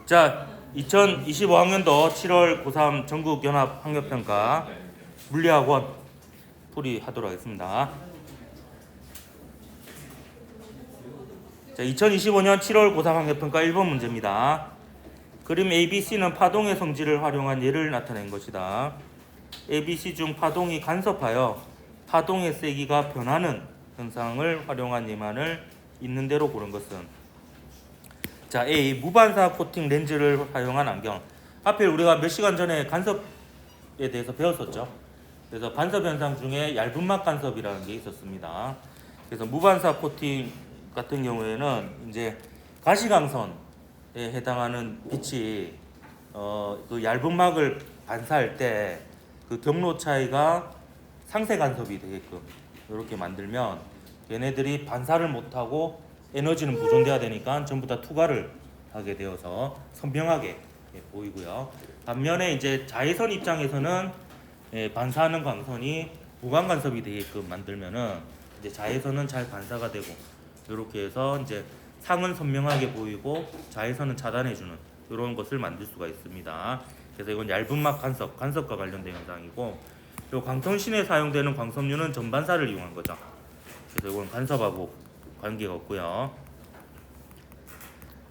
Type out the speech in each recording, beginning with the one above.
자, 2025학년도 7월 고3 전국연합학력평가 물리학원 풀이하도록 하겠습니다. 자, 2025년 7월 고3 학력평가 1번 문제입니다. 그림 ABC는 파동의 성질을 활용한 예를 나타낸 것이다. ABC 중 파동이 간섭하여 파동의 세기가 변하는 현상을 활용한 예만을 있는 대로 고른 것은. 자, A. 무반사 코팅 렌즈를 사용한 안경. 하필 우리가 몇 시간 전에 간섭에 대해서 배웠었죠. 그래서 반섭 현상 중에 얇은막 간섭이라는 게 있었습니다. 그래서 무반사 코팅 같은 경우에는 이제 가시광선에 해당하는 빛이 그 얇은 막을 반사할 때 그 경로 차이가 상세 간섭이 되게끔 이렇게 만들면 얘네들이 반사를 못하고 에너지는 보존돼야 되니까 전부 다 투과를 하게 되어서 선명하게 보이고요. 반면에 이제 자외선 입장에서는 반사하는 광선이 무광 간섭이 되게끔 만들면은 이제 자외선은 잘 반사가 되고 이렇게 해서 이제 상은 선명하게 보이고 자외선은 차단해주는 이런 것을 만들 수가 있습니다. 그래서 이건 얇은막 간섭과 관련된 현상이고, 그리고 광통신에 사용되는 광섬유는 전반사를 이용한 거죠. 그래서 이건 간섭하고 관계가 없고요.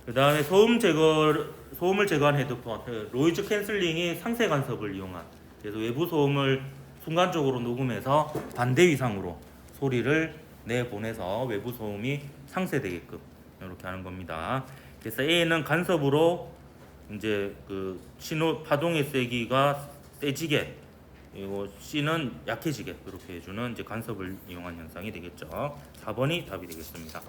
그 다음에 소음을 제거한 헤드폰, 노이즈 캔슬링이 상세 간섭을 이용한, 그래서 외부 소음을 순간적으로 녹음해서 반대 위상으로 소리를 내보내서 외부 소음이 상쇄되게끔 이렇게 하는 겁니다. 그래서 A는 간섭으로 이제 그 신호 파동의 세기가 세지게, 그리고 C는 약해지게 이렇게 해주는 이제 간섭을 이용한 현상이 되겠죠. 4번이 답이 되겠습니다.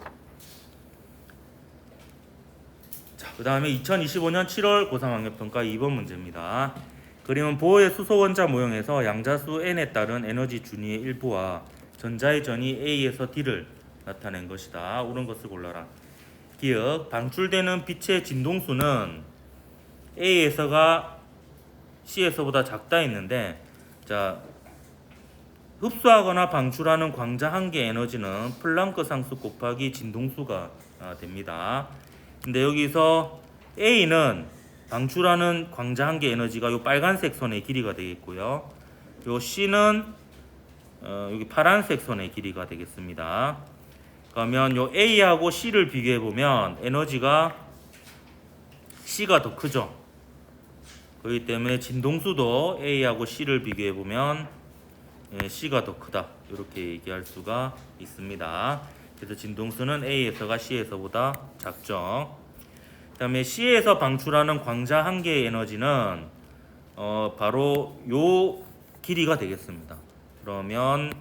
자, 그 다음에 2025년 7월 고3 학력평가 2번 문제입니다. 그림은 보호의 수소 원자 모형에서 양자수 n에 따른 에너지 준위의 일부와 전자의 전위 A에서 D를 나타낸 것이다. 옳은 것을 골라라. 기억, 방출되는 빛의 진동수는 A에서가 C에서보다 작다 했는데, 자, 흡수하거나 방출하는 광자 한 개 에너지는 플랑크 상수 곱하기 진동수가 됩니다. 근데 여기서 A는 방출하는 광자 한 개 에너지가 요 빨간색 선의 길이가 되겠고요. 요 C는 여기 파란색 선의 길이가 되겠습니다. 그러면 요 A하고 C를 비교해 보면 에너지가 C가 더 크죠. 그렇기 때문에 진동수도 A하고 C를 비교해 보면 C가 더 크다, 이렇게 얘기할 수가 있습니다. 그래서 진동수는 A에서가 C에서보다 작죠. 그 다음에 C에서 방출하는 광자 한 개의 에너지는 바로 요 길이가 되겠습니다. 그러면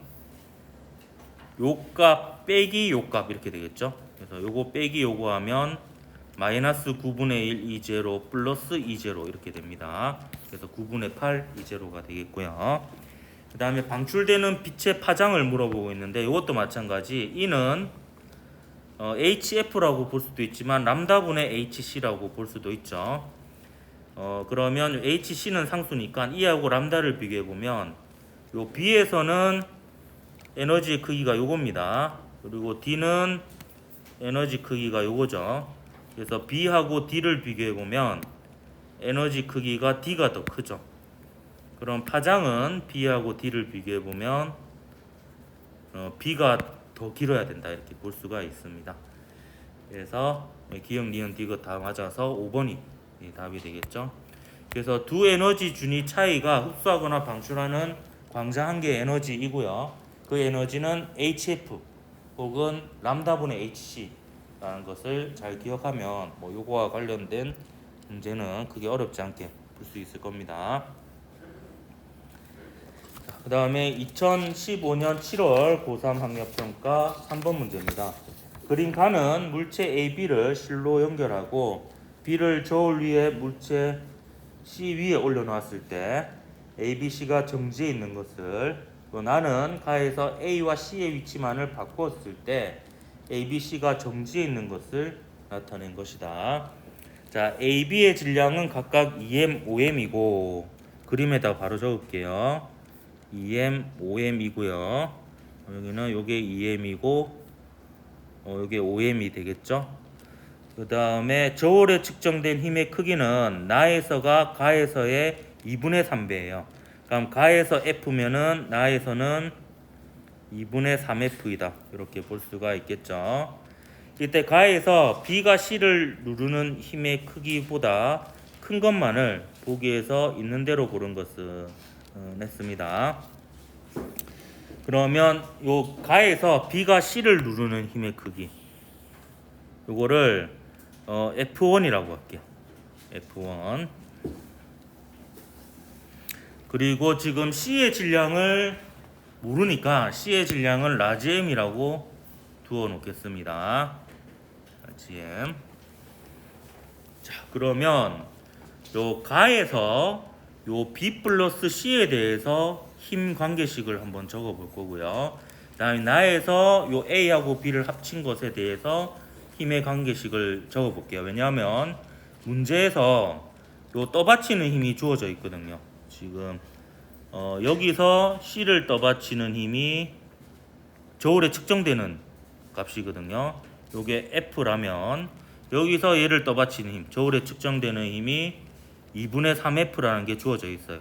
요값 빼기 요값 이렇게 되겠죠. 그래서 요거 빼기 요거 하면 마이너스 9분의 1 E0 플러스 E0 이렇게 됩니다. 그래서 9분의 8 E0가 되겠고요. 그 다음에 방출되는 빛의 파장을 물어보고 있는데 이것도 마찬가지. E는 HF라고 볼 수도 있지만 람다분의 HC라고 볼 수도 있죠. 그러면 HC는 상수니까 E하고 람다를 비교해 보면 요 B에서는 에너지 크기가 요겁니다. 그리고 D는 에너지 크기가 요거죠. 그래서 B하고 D를 비교해 보면 에너지 크기가 D가 더 크죠. 그럼 파장은 B하고 D를 비교해 보면 B가 더 길어야 된다, 이렇게 볼 수가 있습니다. 그래서 기억, 니은, 디귿 다 맞아서 5번이 답이 되겠죠. 그래서 두 에너지 준위 차이가 흡수하거나 방출하는 광자 한 개의 에너지이고요. 그 에너지는 HF 혹은 람다분의 HC라는 것을 잘 기억하면 뭐 요거와 관련된 문제는 크게 어렵지 않게 풀 수 있을 겁니다. 그 다음에 2015년 7월 고3 학력평가 3번 문제입니다. 그림 가는 물체 AB를 실로 연결하고 B를 저울 위에 물체 C 위에 올려놓았을 때 ABC가 정지해 있는 것을, 또 나는 가에서 A와 C의 위치만을 바꿨을 때 ABC가 정지해 있는 것을 나타낸 것이다. 자, AB의 질량은 각각 2m, 5m이고 그림에다 바로 적을게요. 2m, 5m이고요. 여기는 요게 2m이고 요게 5m이 되겠죠. 그 다음에 저울에 측정된 힘의 크기는 나에서가 가에서의 2분의 3배예요. 그럼 가에서 F면은 나에서는 2분의 3F이다. 이렇게 볼 수가 있겠죠. 이때 가에서 B가 C를 누르는 힘의 크기보다 큰 것만을 보기에서 있는 대로 고른 것은 냈습니다. 그러면 요 가에서 B가 C를 누르는 힘의 크기, 요거를 F1이라고 할게요. F1. 그리고 지금 C의 질량을 모르니까 C의 질량을 라지 M이라고 두어 놓겠습니다. 라지 M. 자, 그러면 요 가에서 요 B 플러스 C에 대해서 힘 관계식을 한번 적어 볼 거고요. 그다음에 나에서 요 A하고 B를 합친 것에 대해서 힘의 관계식을 적어 볼게요. 왜냐하면 문제에서 요 떠받치는 힘이 주어져 있거든요. 지금 여기서 C를 떠받치는 힘이 저울에 측정되는 값이거든요. 요게 F라면 여기서 얘를 떠받치는 힘, 저울에 측정되는 힘이 2분의 3F라는 게 주어져 있어요.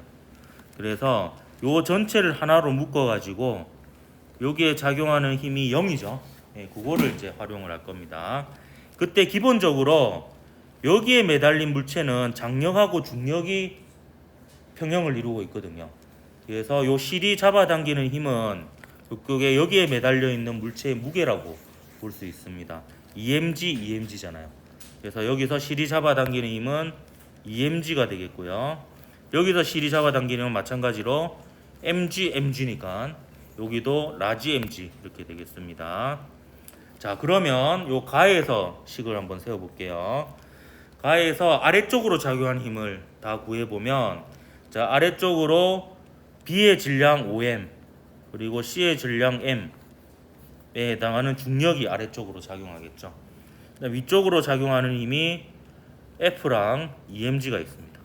그래서 요 전체를 하나로 묶어 가지고 여기에 작용하는 힘이 0이죠. 예, 그거를 이제 활용을 할 겁니다. 그때 기본적으로 여기에 매달린 물체는 장력하고 중력이 평형을 이루고 있거든요. 그래서 요 실이 잡아당기는 힘은 그게 여기에 매달려 있는 물체의 무게라고 볼 수 있습니다. EMG잖아요. 그래서 여기서 실이 잡아당기는 힘은 EMG가 되겠고요. 여기서 실이 잡아당기는 힘은 마찬가지로 MG니까 여기도 라지 MG 이렇게 되겠습니다. 자, 그러면 요 가에서 식을 한번 세워 볼게요. 가에서 아래쪽으로 작용한 힘을 다 구해 보면, 자, 아래쪽으로 B의 질량 5m 그리고 C의 질량 m에 해당하는 중력이 아래쪽으로 작용하겠죠. 위쪽으로 작용하는 힘이 F랑 EMG가 있습니다.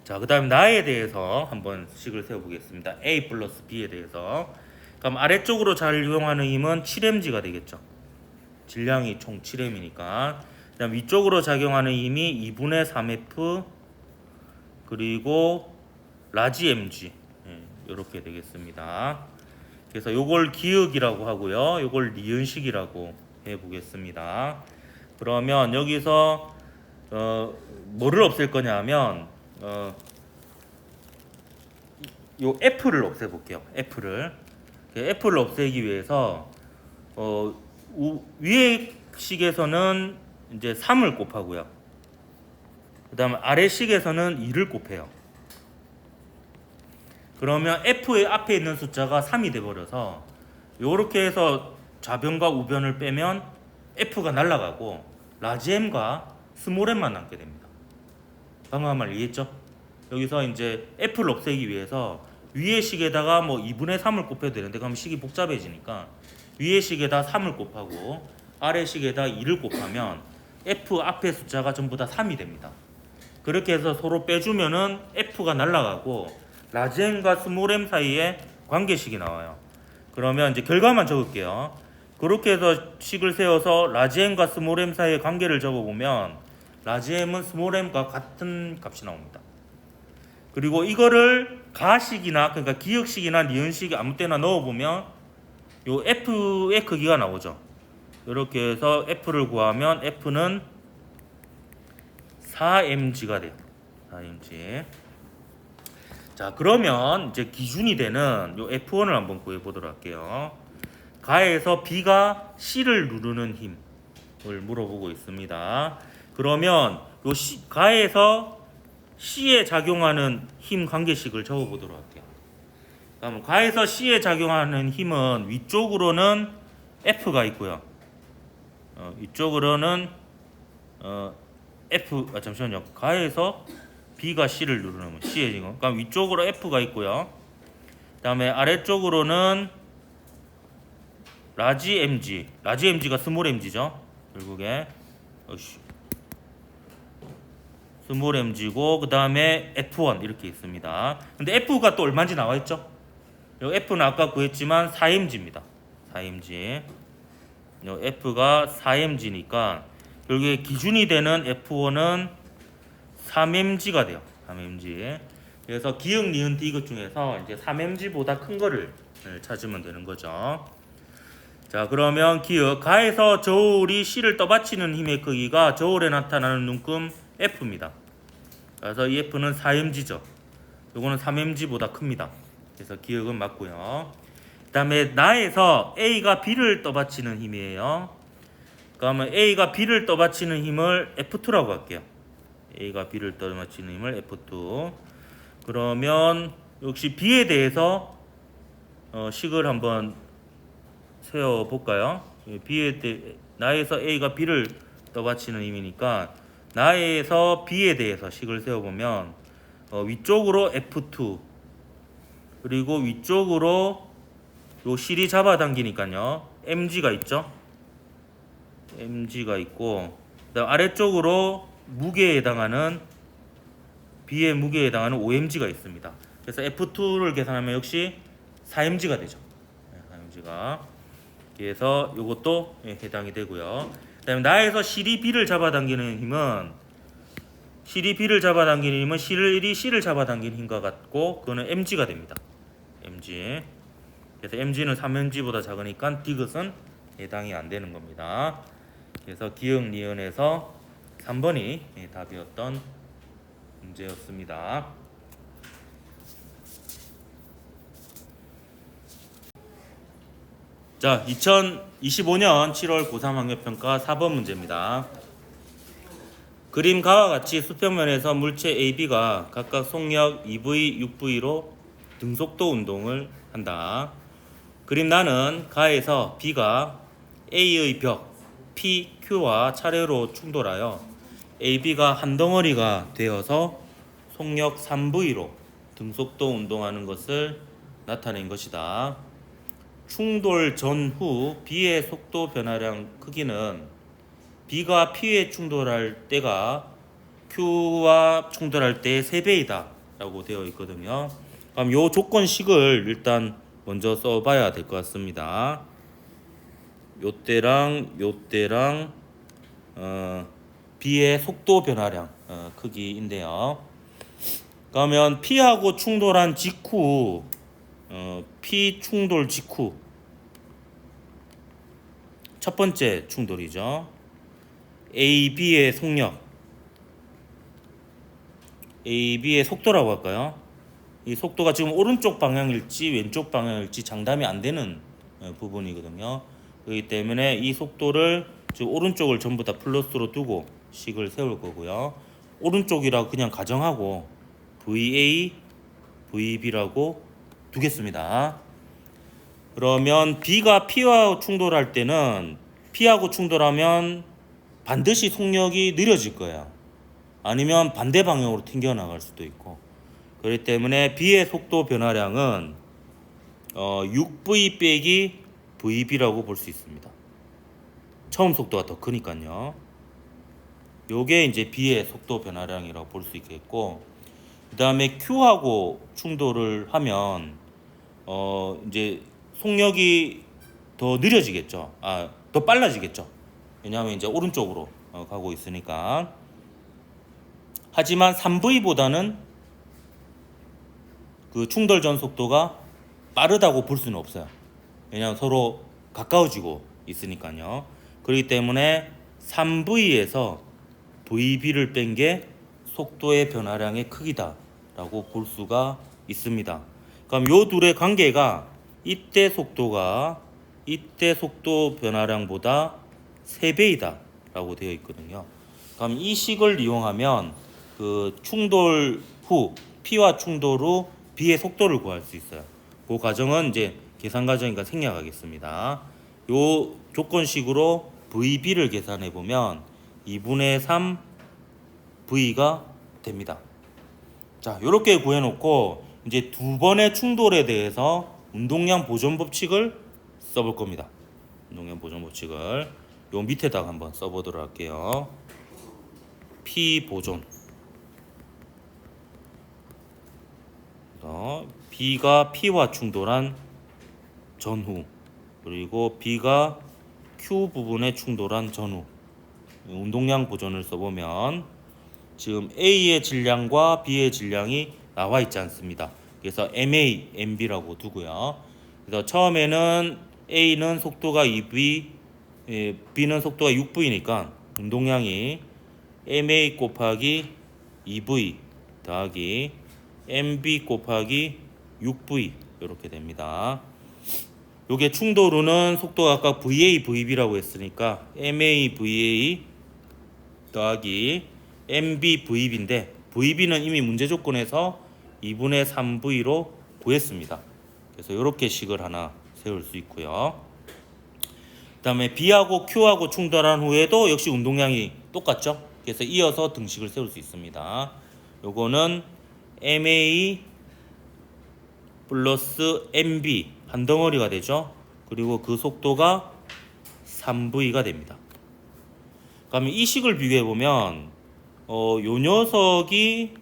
자, 그 다음에 나에 대해서 한번 식을 세워보겠습니다. A 플러스 B에 대해서. 그럼 아래쪽으로 작용하는 힘은 7mg가 되겠죠. 질량이 총 7m이니까. 그 다음 위쪽으로 작용하는 힘이 2분의 3F 그리고 라지 mg, 이렇게 되겠습니다. 그래서 요걸 기역이라고 하고요, 요걸 니은식이라고 해보겠습니다. 그러면 여기서 뭐를 없앨 거냐 하면 요 F를 없애볼게요. F를 없애기 위해서 위에 식에서는 이제 3을 곱하고요. 그 다음에 아래 식에서는 2를 곱해요. 그러면 F의 앞에 있는 숫자가 3이 돼버려서 요렇게 해서 좌변과 우변을 빼면 F가 날아가고 라지 M과 스몰 M만 남게 됩니다. 방금 한 말 이해했죠? 여기서 이제 F를 없애기 위해서 위의 식에다가 뭐 2분의 3을 곱해도 되는데 그러면 식이 복잡해지니까 위의 식에다 3을 곱하고 아래 식에다 2를 곱하면 F 앞에 숫자가 전부 다 3이 됩니다. 그렇게 해서 서로 빼주면은 F가 날아가고 라지 M과 스몰 M 사이에 관계식이 나와요. 그러면 이제 결과만 적을게요. 그렇게 해서 식을 세워서 라지 M과 스몰 M 사이의 관계를 적어보면 라지 M은 스몰 M과 같은 값이 나옵니다. 그리고 이거를 가식이나 그러니까 기역식이나 니은식 아무 때나 넣어보면 요 F의 크기가 나오죠. 이렇게 해서 F를 구하면 F는 4mg가 돼요. 4mg. 자, 그러면 이제 기준이 되는 요 F1을 한번 구해 보도록 할게요. 가에서 B가 C를 누르는 힘을 물어보고 있습니다. 그러면 요 가에서 C에 작용하는 힘 관계식을 적어 보도록 할게요. 그럼 가에서 C에 작용하는 힘은 위쪽으로는 F가 있고요. 위쪽으로는 잠시만요. 가에서 B가 C를 누르는 C에 지금. 그러니까 위쪽으로 F가 있고요. 그다음에 아래쪽으로는 라지 MG가 스몰 MG죠. 결국에 스몰 MG고 그다음에 F1 이렇게 있습니다. 근데 F가 또 얼마인지 나와 있죠? 여기 F는 아까 구했지만 4mg입니다. 4mg. F가 4mg니까 여기에 기준이 되는 F1은 3mg가 돼요. 3mg. 그래서 기역, 니은, 디귿 중에서 이제 3mg보다 큰 거를 찾으면 되는 거죠. 자, 그러면 기역 가에서 저울이 C를 떠받치는 힘의 크기가 저울에 나타나는 눈금 F입니다. 그래서 이 F는 4mg죠. 요거는 3mg보다 큽니다. 그래서 기역은 맞고요. 그 다음에 나에서 A가 B를 떠받치는 힘이에요. 그러면 A가 B를 떠받치는 힘을 F2라고 할게요. A가 B를 떠받치는 힘을 F2. 그러면 역시 B에 대해서 식을 한번 세워볼까요? 나에서 A가 B를 떠받치는 힘이니까 나에서 B에 대해서 식을 세워보면 위쪽으로 F2 그리고 위쪽으로 요 C이 잡아당기니까요 mg가 있죠. mg가 있고 그다음 아래쪽으로 무게에 해당하는 B의 무게에 해당하는 5mg가 있습니다. 그래서 F2를 계산하면 역시 4mg가 되죠. 4mg가. 그래서 이것도 해당이 되고요. 그다음에 나에서 C이 B를 잡아당기는 힘은 C를 잡아당기는 힘과 같고 그거는 mg가 됩니다. mg. 그래서 mg는 3mg보다 작으니까 디귿은 해당이 안 되는 겁니다. 그래서 기역, 니은에서 3번이 답이었던 문제였습니다. 자, 2025년 7월 고3 학력평가 4번 문제입니다. 그림 가와 같이 수평면에서 물체 AB가 각각 속력 2V, 6V로 등속도 운동을 한다. 그림 나는 가에서 B가 A의 벽 PQ와 차례로 충돌하여 AB가 한 덩어리가 되어서 속력 3V로 등속도 운동하는 것을 나타낸 것이다. 충돌 전후 B의 속도 변화량 크기는 B가 P에 충돌할 때가 Q와 충돌할 때의 3배이다 라고 되어 있거든요. 그럼 요 조건식을 일단 먼저 써봐야 될 것 같습니다. 요때랑 B의 속도 변화량 크기인데요. 그러면 P하고 충돌한 직후 P 충돌 직후 첫 번째 충돌이죠. AB의 속력 AB의 속도라고 할까요? 이 속도가 지금 오른쪽 방향일지 왼쪽 방향일지 장담이 안 되는 부분이거든요. 그렇기 때문에 이 속도를 지금 오른쪽을 전부 다 플러스로 두고 식을 세울 거고요. 오른쪽이라고 그냥 가정하고 VA, VB라고 두겠습니다. 그러면 B가 P와 충돌할 때는 P하고 충돌하면 반드시 속력이 느려질 거예요. 아니면 반대 방향으로 튕겨나갈 수도 있고. 그렇기 때문에 B의 속도 변화량은 6V 빼기 VB라고 볼 수 있습니다. 처음 속도가 더 크니까요. 요게 이제 B의 속도 변화량이라고 볼 수 있겠고, 그 다음에 Q하고 충돌을 하면 이제 속력이 더 느려지겠죠. 더 빨라지겠죠. 왜냐하면 이제 오른쪽으로 가고 있으니까. 하지만 3V보다는 그 충돌 전 속도가 빠르다고 볼 수는 없어요. 왜냐하면 서로 가까워지고 있으니까요. 그렇기 때문에 3V에서 VB를 뺀 게 속도의 변화량의 크기다라고 볼 수가 있습니다. 그럼 요 둘의 관계가 이때 속도가 이때 속도 변화량보다 3배이다 라고 되어 있거든요. 그럼 이 식을 이용하면 그 충돌 후 P와 충돌 후 B의 속도를 구할 수 있어요. 그 과정은 이제 계산 과정이니까 생략하겠습니다. 요 조건식으로 VB를 계산해 보면 2분의 3 V가 됩니다. 자, 요렇게 구해 놓고 이제 두 번의 충돌에 대해서 운동량 보존 법칙을 써볼 겁니다. 운동량 보존 법칙을 요 밑에다가 한번 써보도록 할게요. P 보존. B가 P와 충돌한 전후, 그리고 B가 Q 부분의 충돌한 전후 운동량 보존을 써보면 지금 A의 질량과 B의 질량이 나와 있지 않습니다. 그래서 MA, MB라고 두고요. 그래서 처음에는 A는 속도가 2V, B는 속도가 6V니까 운동량이 MA 곱하기 2V 더하기 MB 곱하기 6V 이렇게 됩니다. 요게 충돌우는 속도가 아까 VA, VB라고 했으니까 MA, VA 더하기 MB, VB인데 VB는 이미 문제 조건에서 2분의 3V로 구했습니다. 그래서 이렇게 식을 하나 세울 수 있고요. 그 다음에 B하고 Q하고 충돌한 후에도 역시 운동량이 똑같죠. 그래서 이어서 등식을 세울 수 있습니다. 요거는 MA 플러스 MB 한 덩어리가 되죠. 그리고 그 속도가 3V가 됩니다. 그러면 이 식을 비교해 보면 요 녀석이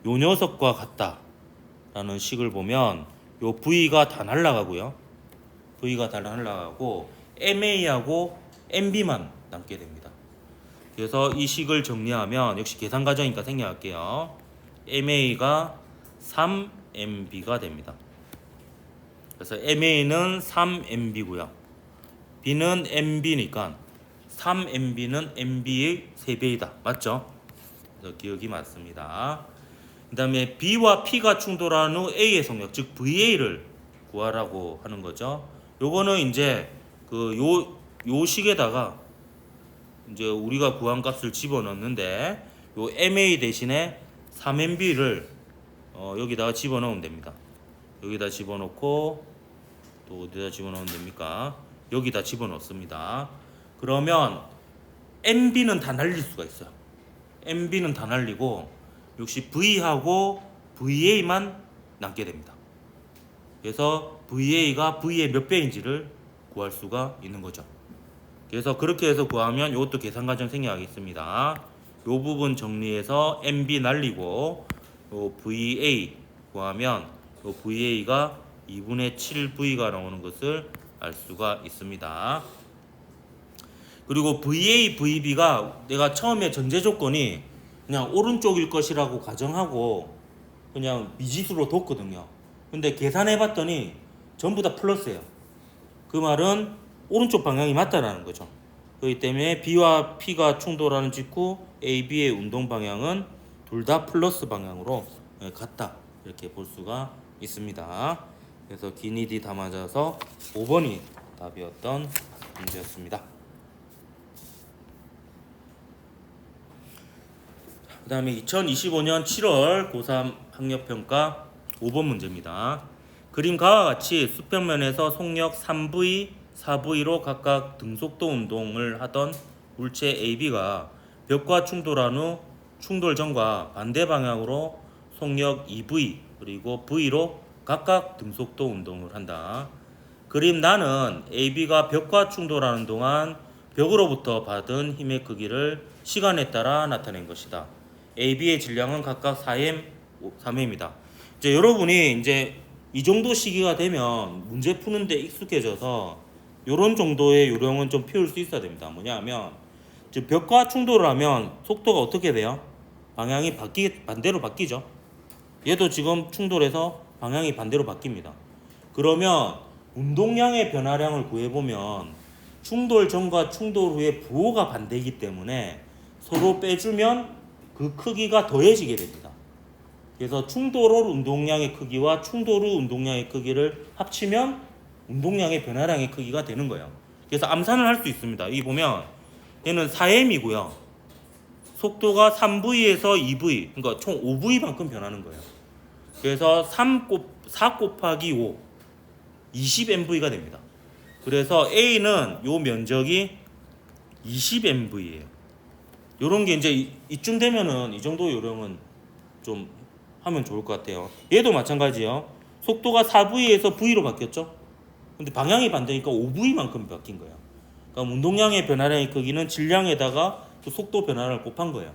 요 녀석과 같다라는 식을 보면 요 V가 다 날아가고요. V가 다 날아가고 MA하고 MB만 남게 됩니다. 그래서 이 식을 정리하면 역시 계산 과정이니까 생략할게요. MA가 3MB가 됩니다. 그래서 MA는 3MB고요. B는 MB니까 3MB는 MB의 3배이다. 맞죠? 그래서 기억이 맞습니다. 그 다음에 B와 P가 충돌한 후 A의 속력, 즉 VA를 구하라고 하는 거죠. 요거는 이제 요 식에다가 이제 우리가 구한 값을 집어넣는데 요 MA 대신에 3MB를 여기다가 집어넣으면 됩니다. 여기다 집어넣고 또 어디다 집어넣으면 됩니까? 여기다 집어넣습니다. 그러면 MB는 다 날릴 수가 있어요. MB는 다 날리고 역시 V하고 VA만 남게 됩니다. 그래서 VA가 V의 몇 배인지를 구할 수가 있는 거죠. 그래서 그렇게 해서 구하면 이것도 계산 과정 생략하겠습니다. 이 부분 정리해서 MB 날리고 요 VA 구하면 요 VA가 2분의 7V가 나오는 것을 알 수가 있습니다. 그리고 VA, VB가 내가 처음에 전제 조건이 그냥 오른쪽일 것이라고 가정하고 그냥 미지수로 뒀거든요. 근데 계산해 봤더니 전부 다 플러스예요. 그 말은 오른쪽 방향이 맞다라는 거죠. 그렇기 때문에 B와 P가 충돌하는 직후 A, B의 운동 방향은 둘 다 플러스 방향으로 같다. 이렇게 볼 수가 있습니다. 그래서 기니디 다 맞아서 5번이 답이었던 문제였습니다. 그 다음에 2025년 7월 고3 학력평가 5번 문제입니다. 그림과 같이 수평면에서 속력 3V, 4V로 각각 등속도 운동을 하던 물체 AB가 벽과 충돌한 후 충돌 전과 반대 방향으로 속력 2V 그리고 V로 각각 등속도 운동을 한다. 그림 나는 AB가 벽과 충돌하는 동안 벽으로부터 받은 힘의 크기를 시간에 따라 나타낸 것이다. AB의 질량은 각각 4m, 3m입니다. 이제 여러분이 이제 이 정도 시기가 되면 문제 푸는데 익숙해져서 이런 정도의 요령은 좀 피울 수 있어야 됩니다. 뭐냐면 이제 벽과 충돌을 하면 속도가 어떻게 돼요? 방향이 반대로 바뀌죠. 얘도 지금 충돌해서 방향이 반대로 바뀝니다. 그러면 운동량의 변화량을 구해보면 충돌 전과 충돌 후에 부호가 반대이기 때문에 서로 빼주면 그 크기가 더해지게 됩니다. 그래서 충돌 후 운동량의 크기와 충돌 후 운동량의 크기를 합치면 운동량의 변화량의 크기가 되는 거예요. 그래서 암산을 할 수 있습니다. 이 보면 얘는 4m이고요. 속도가 3V에서 2V, 그러니까 총 5V만큼 변하는 거예요. 그래서 4 곱하기 5, 20MV가 됩니다. 그래서 A는 요 면적이 20MV예요. 요런 게 이제 이쯤 되면은 이 정도 요령은 좀 하면 좋을 것 같아요. 얘도 마찬가지예요. 속도가 4V에서 V로 바뀌었죠. 근데 방향이 반대니까 5V만큼 바뀐 거예요. 그러니까 운동량의 변화량의 크기는 질량에다가 그 속도 변화를 곱한 거예요.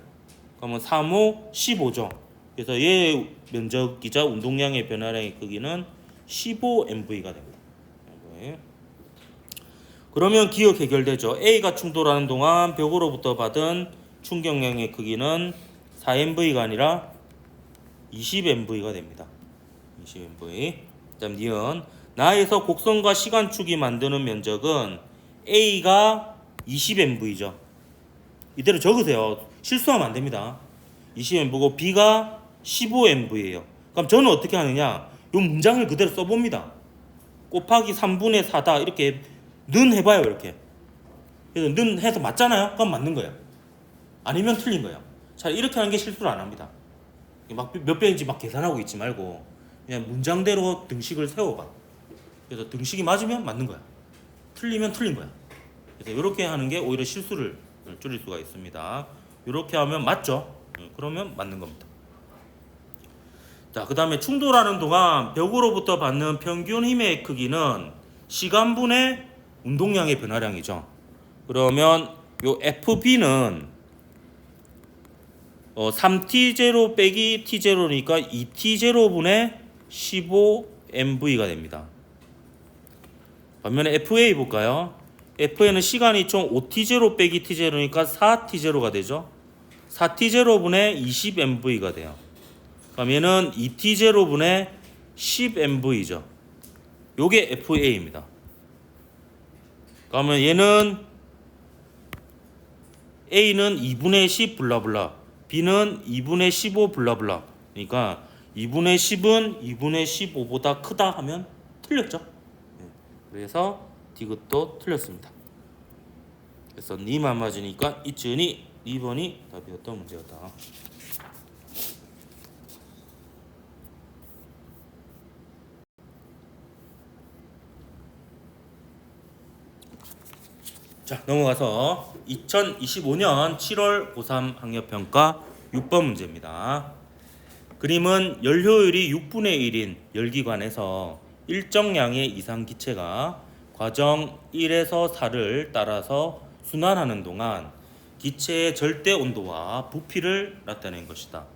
그러면 3, 5, 15죠. 그래서 얘의 면적이자 운동량의 변화량의 크기는 15MV가 됩니다. 그러면 기억 해결되죠. A가 충돌하는 동안 벽으로부터 받은 충격량의 크기는 4MV가 아니라 20MV가 됩니다. 20MV. 그다음 니은 나에서 곡선과 시간축이 만드는 면적은 A가 20MV죠. 이대로 적으세요. 실수하면 안 됩니다. 20MV고 B가 15MV예요. 그럼 저는 어떻게 하느냐? 이 문장을 그대로 써봅니다. 곱하기 3분의 4다 이렇게 는 해봐요. 이렇게. 그래서 는 해서 맞잖아요. 그럼 맞는 거예요. 아니면 틀린 거예요. 자, 이렇게 하는 게 실수를 안 합니다. 막 몇 배인지 막 계산하고 있지 말고 그냥 문장대로 등식을 세워봐. 그래서 등식이 맞으면 맞는 거야. 틀리면 틀린 거야. 그래서 이렇게 하는 게 오히려 실수를 줄일 수가 있습니다. 이렇게 하면 맞죠? 그러면 맞는 겁니다. 자, 그 다음에 충돌하는 동안 벽으로부터 받는 평균 힘의 크기는 시간분의 운동량의 변화량이죠. 그러면 요 FB는 3T0 빼기 T0니까 2T0분의 15MV가 됩니다. 반면에 FA 볼까요? FA는 시간이 총 5T0 빼기 T0니까 4T0가 되죠. 4T0분의 20MV가 돼요. 그럼 얘는 2T0분의 10MV죠. 요게 FA입니다. 그러면 얘는 A는 2분의 10 블라블라, B는 2분의 15 블라블라. 그러니까 2분의 10은 2분의 15보다 크다 하면 틀렸죠. 그래서 디귿도 틀렸습니다. 그래서 니만 맞으니까 이쯤이 2번이 답이었던 문제였다. 자, 넘어가서 2025년 7월 고3 학력평가 6번 문제입니다. 그림은 열효율이 6분의 1인 열기관에서 일정량의 이상기체가 과정 1에서 4를 따라서 순환하는 동안 기체의 절대 온도와 부피를 나타낸 것이다.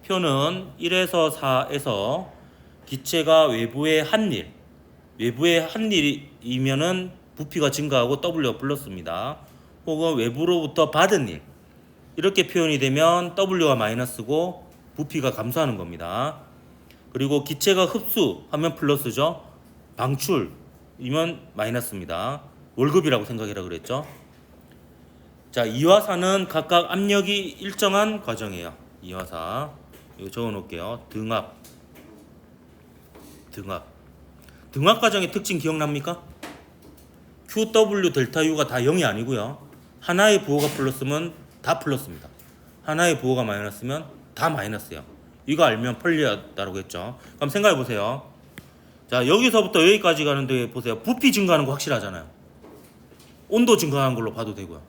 표는 1에서 4에서 기체가 외부의 한일이면은 부피가 증가하고 W가 플러스입니다. 혹은 외부로부터 받은 일, 이렇게 표현이 되면 W가 마이너스고 부피가 감소하는 겁니다. 그리고 기체가 흡수하면 플러스죠. 방출이면 마이너스입니다. 월급이라고 생각해라 그랬죠. 자, 2와 4는 각각 압력이 일정한 과정이에요. 2와 4 이거 적어 놓을게요. 등압 과정의 특징 기억납니까? QW 델타 U가 다 0이 아니고요. 하나의 부호가 플러스면 다 플러스입니다. 하나의 부호가 마이너스면 다 마이너스예요. 이거 알면 편리하다고 했죠. 그럼 생각해 보세요. 자, 여기서부터 여기까지 가는데 보세요. 부피 증가하는 거 확실하잖아요. 온도 증가하는 걸로 봐도 되고요.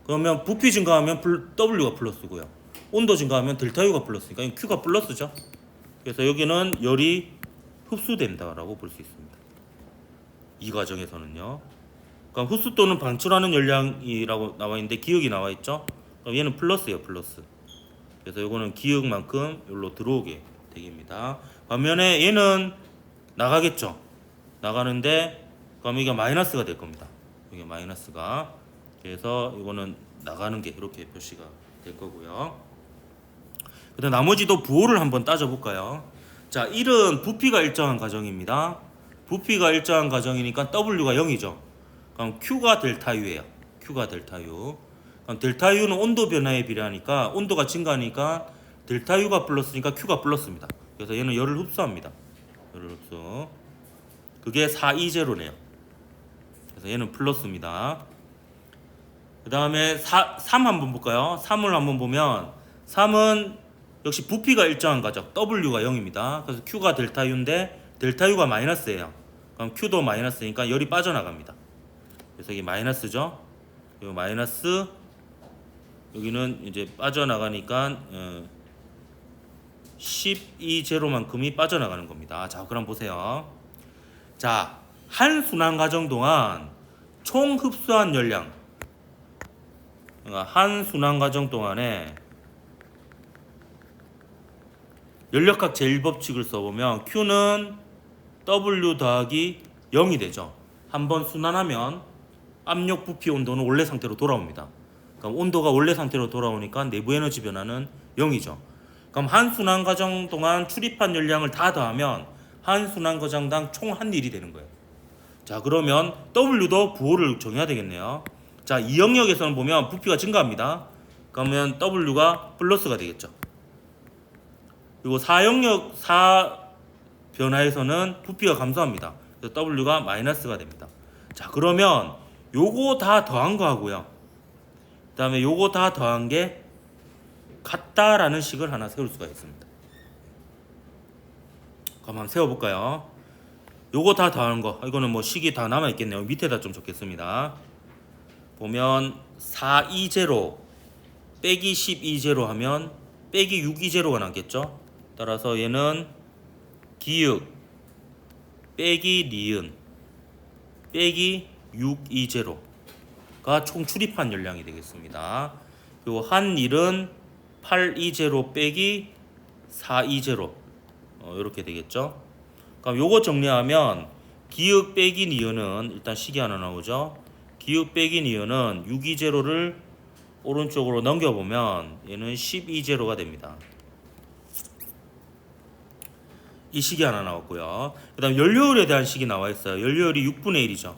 그러면 부피 증가하면 W가 플러스고요. 온도 증가하면 델타 U가 플러스니까 Q가 플러스죠. 그래서 여기는 열이 흡수된다라고 볼 수 있습니다. 이 과정에서는요. 그러니까 흡수 또는 방출하는 열량이라고 나와 있는데 기억이 나와 있죠. 그럼 얘는 플러스예요, 플러스. 그래서 이거는 기억만큼 여기로 들어오게 되겠습니다. 반면에 얘는 나가겠죠. 나가는데 그럼 이게 마이너스가 될 겁니다. 이게 마이너스가. 그래서 이거는 나가는 게 이렇게 표시가 될 거고요. 그다음 나머지도 부호를 한번 따져 볼까요? 자, 1은 부피가 일정한 과정입니다. 부피가 일정한 과정이니까 W가 0이죠. 그럼 Q가 델타 U예요. Q가 델타 U. 그럼 델타 U는 온도 변화에 비례하니까 온도가 증가하니까 델타 U가 플러스니까 Q가 플러스입니다. 그래서 얘는 열을 흡수합니다. 열을 흡수. 그게 420네요. 그래서 얘는 플러스입니다. 그 다음에 3 한번 볼까요? 3을 한번 보면 3은 역시 부피가 일정한 과정. W가 0입니다. 그래서 Q가 델타 U인데 델타 U가 마이너스예요. 그럼 Q도 마이너스니까 열이 빠져나갑니다. 그래서 이게 마이너스죠. 그리고 마이너스 여기는 이제 빠져나가니까 12제로만큼이 빠져나가는 겁니다. 자, 그럼 보세요. 자, 한 순환 과정 동안 총 흡수한 열량, 그러니까 한 순환 과정 동안에 연력학 제1법칙을 써보면 Q는 W 더하기 0이 되죠. 한번 순환하면 압력 부피 온도는 원래 상태로 돌아옵니다. 그럼 온도가 원래 상태로 돌아오니까 내부 에너지 변화는 0이죠. 그럼 한 순환 과정 동안 출입한 열량을 다 더하면 한 순환 과정당 총 한 일이 되는 거예요. 자, 그러면 W도 부호를 정해야 되겠네요. 자, 이 영역에서는 보면 부피가 증가합니다. 그러면 W가 플러스가 되겠죠. 그리고 4영역 4 변화에서는 부피가 감소합니다. 그래서 W가 마이너스가 됩니다. 자, 그러면 요거 다 더한 거 하고요. 그 다음에 요거 다 더한 게 같다라는 식을 하나 세울 수가 있습니다. 그럼 한번 세워볼까요? 요거 다 더하는 거, 이거는 뭐 식이 다 남아있겠네요. 밑에다 좀 적겠습니다. 보면 420 빼기 12제로 하면 빼기 620가 남겠죠. 따라서 얘는 기역 빼기 니은 빼기 620가 총 출입한 열량이 되겠습니다. 그리고 한 일은 820 빼기 420 이렇게 되겠죠. 그럼 요거 정리하면 기역 빼기 니은은 일단 식이 하나 나오죠. 기역 빼기 니은은 620를 오른쪽으로 넘겨보면 얘는 12제로가 됩니다. 이 식이 하나 나왔고요. 그 다음 연료율에 대한 식이 나와 있어요. 연료율이 6분의 1이죠.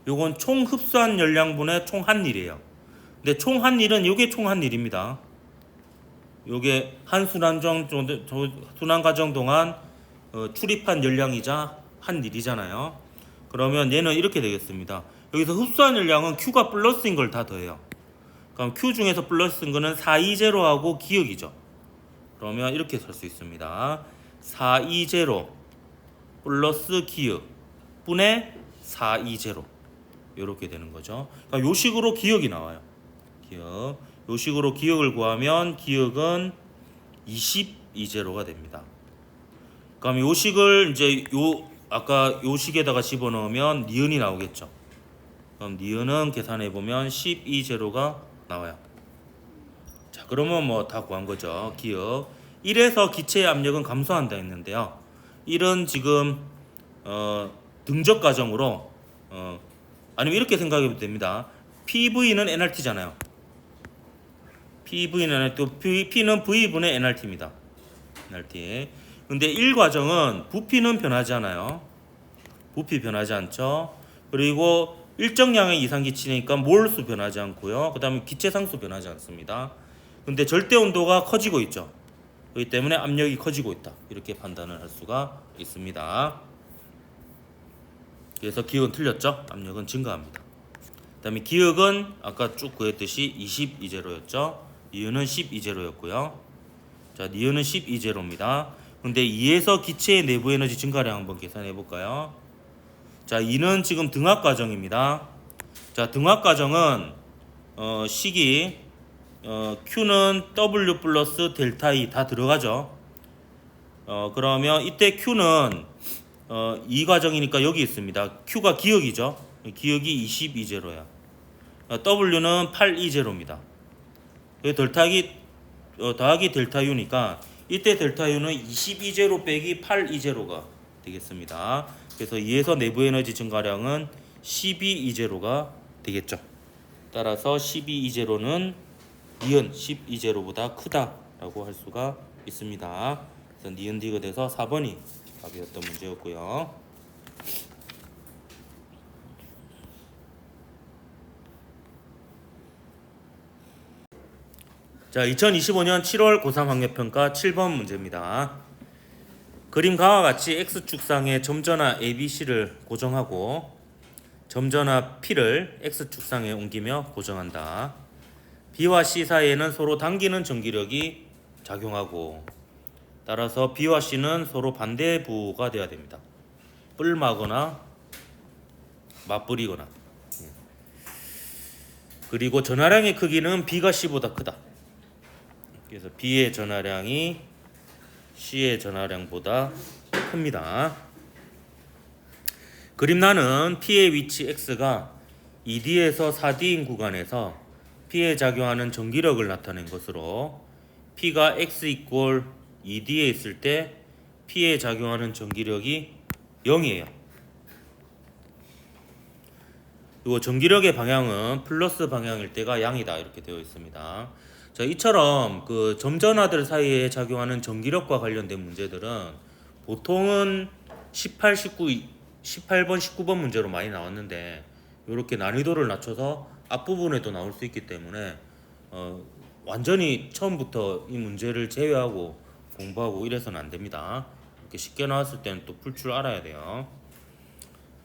요건 총 흡수한 열량분의 총 한일이에요. 근데 총 한일은 요게 총 한일입니다. 요게 한 순환 과정 동안 출입한 열량이자 한일이잖아요. 그러면 얘는 이렇게 되겠습니다. 여기서 흡수한 열량은 Q가 플러스인 걸 다 더해요. 그럼 Q 중에서 플러스인 거는 420하고 기역이죠. 그러면 이렇게 쓸 수 있습니다. 420 플러스 기역 분의 420 이렇게 되는 거죠. 그러니까 요 식으로 기역이 나와요. 기역. 요 식으로 기역을 구하면 기역은 22제로가 됩니다. 그럼 요 식을 이제 요 아까 요 식에다가 집어넣으면 니은이 나오겠죠. 그럼 니은은 계산해 보면 12제로가 나와요. 자, 그러면 뭐 다 구한 거죠. 기역. 1에서 기체의 압력은 감소한다 했는데요. 1은 지금 등적 과정으로 아니면 이렇게 생각해도 됩니다. PV는 NRT잖아요. PV는 NRT, P는 V분의 NRT입니다. NRT. 근데 1 과정은 부피는 변하지 않아요. 부피 변하지 않죠. 그리고 일정량의 이상 기체니까 몰수 변하지 않고요. 그 다음에 기체 상수 변하지 않습니다. 근데 절대 온도가 커지고 있죠. 그렇기 때문에 압력이 커지고 있다. 이렇게 판단을 할 수가 있습니다. 그래서 기역은 틀렸죠. 압력은 증가합니다. 그 다음에 기역은 아까 쭉 구했듯이 22제로였죠. 니은은 12제로였고요. 자, 니은은 12제로입니다. 근데 2에서 기체의 내부 에너지 증가량 한번 계산해 볼까요? 자, 2는 지금 등압 과정입니다. 자, 등압 과정은 식이 Q는 W 플러스 델타 E 다 들어가죠. 그러면 이때 Q는 이 과정이니까 여기 있습니다. Q가 기역이죠. 기역이 22제로야. W는 820입니다. 더하기 델타 U니까 이때 델타 U는 22제로 빼기 820가 되겠습니다. 그래서 2에서 내부 에너지 증가량은 1220가 되겠죠. 따라서 1220는 니은 12제로보다 크다라고 할 수가 있습니다. 그래서 니은 디귿 돼서 4번이 답이었던 문제였고요. 자, 2025년 7월 고3 학력평가 7번 문제입니다. 그림과 같이 X축상에 점전화 ABC를 고정하고 점전화 P를 X축상에 옮기며 고정한다. B와 C 사이에는 서로 당기는 전기력이 작용하고 따라서 B와 C는 서로 반대부가 되어야 됩니다. 뿔마거나 맞불이거나. 그리고 전하량의 크기는 B가 C보다 크다. 그래서 B의 전하량이 C의 전하량보다 큽니다. 그림란은 P의 위치 X가 2D에서 4D인 구간에서 P에 작용하는 전기력을 나타낸 것으로 P가 X 이꼴 2D에 있을 때 P에 작용하는 전기력이 0이에요. 그리고 전기력의 방향은 플러스 방향일 때가 양이다 이렇게 되어 있습니다. 자, 이처럼 그 점전하들 사이에 작용하는 전기력과 관련된 문제들은 보통은 18, 19, 18번, 19번 문제로 많이 나왔는데 이렇게 난이도를 낮춰서 앞부분에도 나올 수 있기 때문에 완전히 처음부터 이 문제를 제외하고 공부하고 이래서는 안 됩니다. 이렇게 쉽게 나왔을 때는 또 풀 줄 알아야 돼요.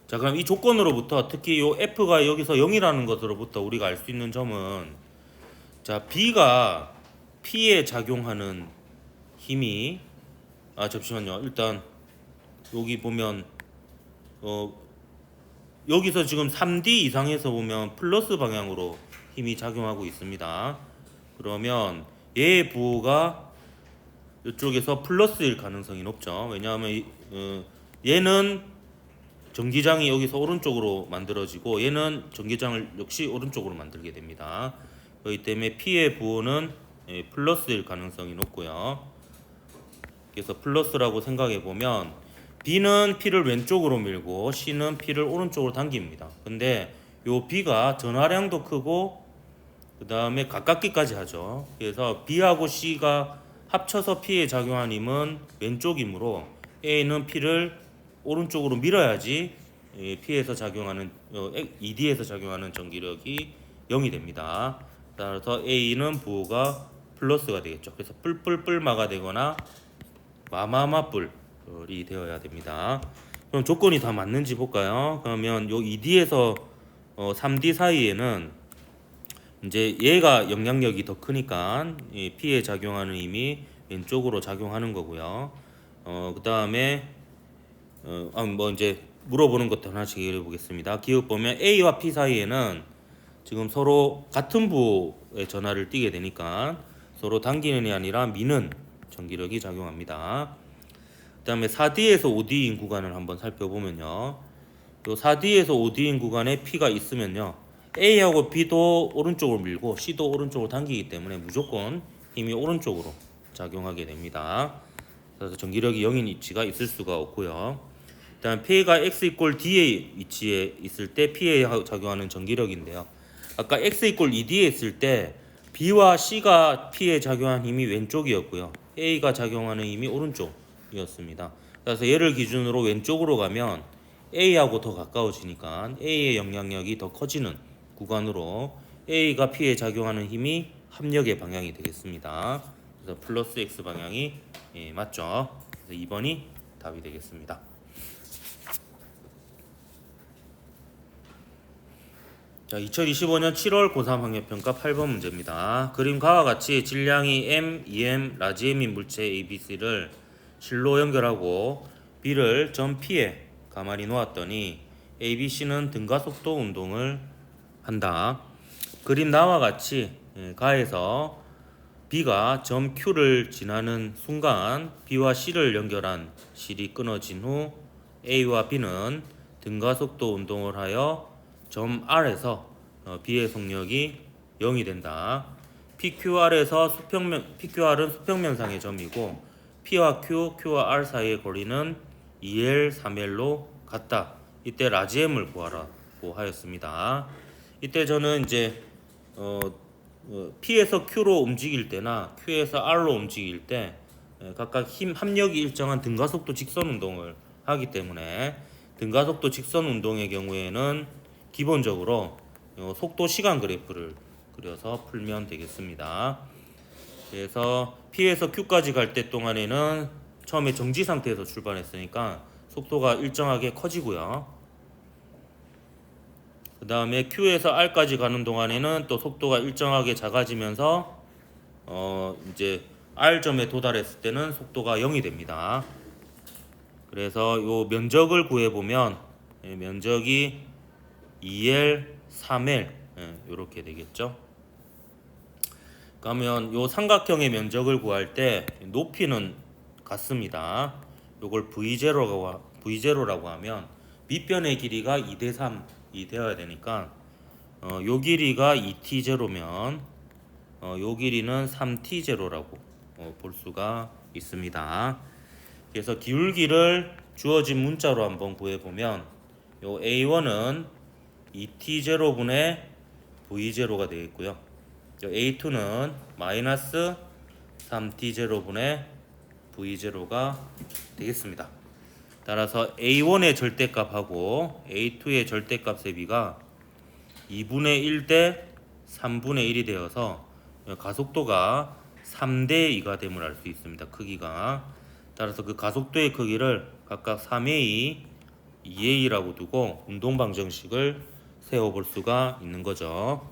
자, 그럼 이 조건으로부터 특히 요 F가 여기서 0이라는 것으로부터 우리가 알 수 있는 점은, 자, B가 P에 작용하는 힘이 잠시만요. 일단 여기 보면 여기서 지금 3D 이상에서 보면 플러스 방향으로 힘이 작용하고 있습니다. 그러면 얘의 부호가 이쪽에서 플러스일 가능성이 높죠. 왜냐하면 얘는 전기장이 여기서 오른쪽으로 만들어지고 얘는 전기장을 역시 오른쪽으로 만들게 됩니다. 그렇기 때문에 P의 부호는 플러스일 가능성이 높고요. 그래서 플러스라고 생각해 보면 B는 P를 왼쪽으로 밀고 C는 P를 오른쪽으로 당깁니다. 근데 요 B가 전하량도 크고 그 다음에 가깝기까지 하죠. 그래서 B하고 C가 합쳐서 P에 작용한 힘은 왼쪽이므로 A는 P를 오른쪽으로 밀어야지 P에서 작용하는 ED에서 작용하는 전기력이 0이 됩니다. 따라서 A는 부호가 플러스가 되겠죠. 그래서 뿔뿔뿔마가 되거나 마마마뿔이 되어야 됩니다. 그럼 조건이 다 맞는지 볼까요? 그러면 요 ED에서 3D 사이에는 이제 얘가 영향력이 더 크니까 P에 작용하는 힘이 왼쪽으로 작용하는 거고요. 그 다음에 뭐 이제 물어보는 것도 하나씩 얘기해 보겠습니다. 기억 보면 A와 P 사이에는 지금 서로 같은 부호의 전하를 띠게 되니까 서로 당기는 게 아니라 미는 전기력이 작용합니다. 그 다음에 4D에서 5D인 구간을 한번 살펴보면요. 요 4D에서 5D인 구간에 P가 있으면요. A하고 B도 오른쪽으로 밀고 C도 오른쪽으로 당기기 때문에 무조건 힘이 오른쪽으로 작용하게 됩니다. 그래서 전기력이 0인 위치가 있을 수가 없고요. 일단 P가 X 이꼴 D의 위치에 있을 때 P에 작용하는 전기력인데요. 아까 X 이꼴 2D에 있을 때 B와 C가 P에 작용한 힘이 왼쪽이었고요. A가 작용하는 힘이 오른쪽이었습니다. 그래서 얘를 기준으로 왼쪽으로 가면 A하고 더 가까워지니까 A의 영향력이 더 커지는 구간으로 A가 P에 작용하는 힘이 합력의 방향이 되겠습니다. 그래서 플러스 X 방향이 맞죠. 그래서 2번이 답이 되겠습니다. 자, 2025년 7월 고3 학력평가 8번 문제입니다. 그림과 같이 질량이 M, EM, 라지 M인 물체 ABC를 실로 연결하고 B를 점 P에 가만히 놓았더니 ABC는 등가 속도 운동을 한다. 그림 나와 같이 가에서 B가 점 Q를 지나는 순간 B와 C를 연결한 실이 끊어진 후 A와 B는 등가 속도 운동을 하여 점 R에서 B의 속력이 0이 된다. PQR은 수평면상의 점이고 P와 Q, Q와 R 사이의 거리는 2L, 3L로 같다. 이때 라지 M을 구하라고 하였습니다. 이때 저는 이제 P에서 Q로 움직일 때나 Q에서 R로 움직일 때 각각 힘 합력이 일정한 등가속도 직선 운동을 하기 때문에 등가속도 직선 운동의 경우에는 기본적으로 속도 시간 그래프를 그려서 풀면 되겠습니다. 그래서 P에서 Q까지 갈 때 동안에는 처음에 정지 상태에서 출발했으니까 속도가 일정하게 커지고요. 그 다음에 Q에서 R까지 가는 동안에는 또 속도가 일정하게 작아지면서 이제 R점에 도달했을 때는 속도가 0이 됩니다. 그래서 요 면적을 구해보면 면적이 2L, 3L 이렇게 되겠죠. 그러면 요 삼각형의 면적을 구할 때 높이는 같습니다. 요걸 V0라고 하면 밑변의 길이가 2대3이 되어야 되니까 요 길이가 2t0면 요 길이는 3t0라고 볼 수가 있습니다. 그래서 기울기를 주어진 문자로 한번 구해보면 요 A1은 2t0분의 v0가 되겠고요. a2는 마이너스 3t0분의 v0가 되겠습니다. 따라서 a1의 절대값하고 a2의 절대값의 비가 2분의 1 대 3분의 1이 되어서 가속도가 3대 2가 됨을 알 수 있습니다. 크기가. 따라서 그 가속도의 크기를 각각 3a, 2a라고 두고 운동방정식을 세워볼 수가 있는 거죠.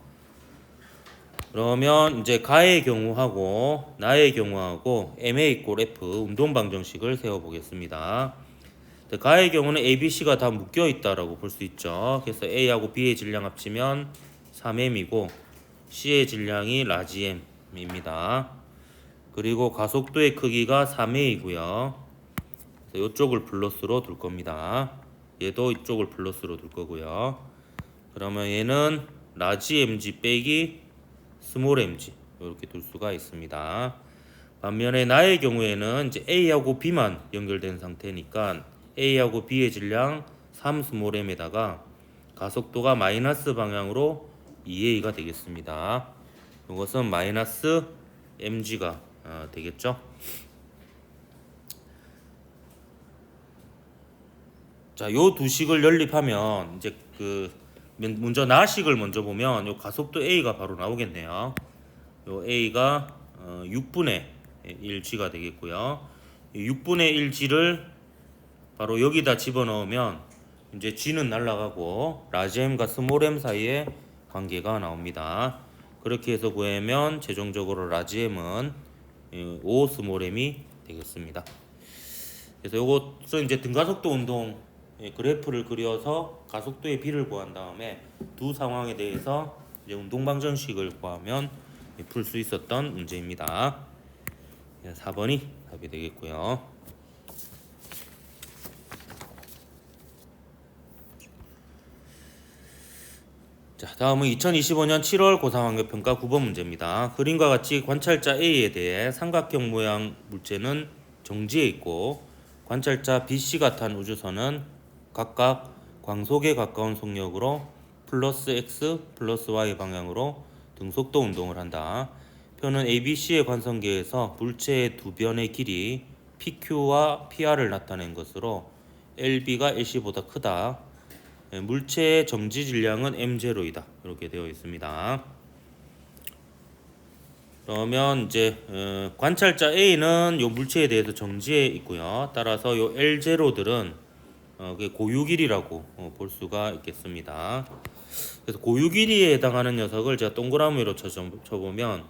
그러면 이제 가의 경우하고 나의 경우하고 ma = f 운동방정식을 세워보겠습니다. 가의 경우는 A, B, C가 다 묶여 있다라고 볼 수 있죠. 그래서 A하고 B의 질량 합치면 3m이고 C의 질량이 라지 m입니다. 그리고 가속도의 크기가 3a이고요. 이쪽을 플러스로 둘 겁니다. 얘도 이쪽을 플러스로 둘 거고요. 그러면 얘는 라지 mg 빼기 스몰 mg 이렇게 둘 수가 있습니다. 반면에 나의 경우에는 이제 A하고 B만 연결된 상태니까 A하고 B의 질량 3 스몰 m에다가 가속도가 마이너스 방향으로 2a가 되겠습니다. 이것은 마이너스 mg가 되겠죠. 자, 요 두 식을 연립하면 이제 먼저 나식을 먼저 보면 요 가속도 a가 바로 나오겠네요. 요 a가 6분의 1g가 되겠고요. 6분의 1g를 바로 여기다 집어넣으면 이제 g는 날아가고 라지 m과 스몰 m 사이에 관계가 나옵니다. 그렇게 해서 구하면 최종적으로 라지 m은 5 스몰 m이 되겠습니다. 그래서 이것은 이제 등가속도 운동 그래프를 그려서 가속도의 비를 구한 다음에 두 상황에 대해서 이제 운동방정식을 구하면 풀 수 있었던 문제입니다. 4번이 답이 되겠고요. 자, 다음은 2025년 7월 고3학력평가 9번 문제입니다. 그림과 같이 관찰자 A에 대해 삼각형 모양 물체는 정지해 있고 관찰자 BC가 탄 우주선은 각각 광속에 가까운 속력으로 플러스 X 플러스 Y 방향으로 등속도 운동을 한다. 표는 ABC의 관성계에서 물체의 두 변의 길이 PQ와 PR을 나타낸 것으로 LB가 LC보다 크다. 물체의 정지 질량은 M0이다. 이렇게 되어 있습니다. 그러면 이제 관찰자 A는 요 물체에 대해서 정지해 있고요. 따라서 요 L0들은 고유 길이라고 볼 수가 있겠습니다. 그래서 고유 길이에 해당하는 녀석을 제가 동그라미로 쳐보면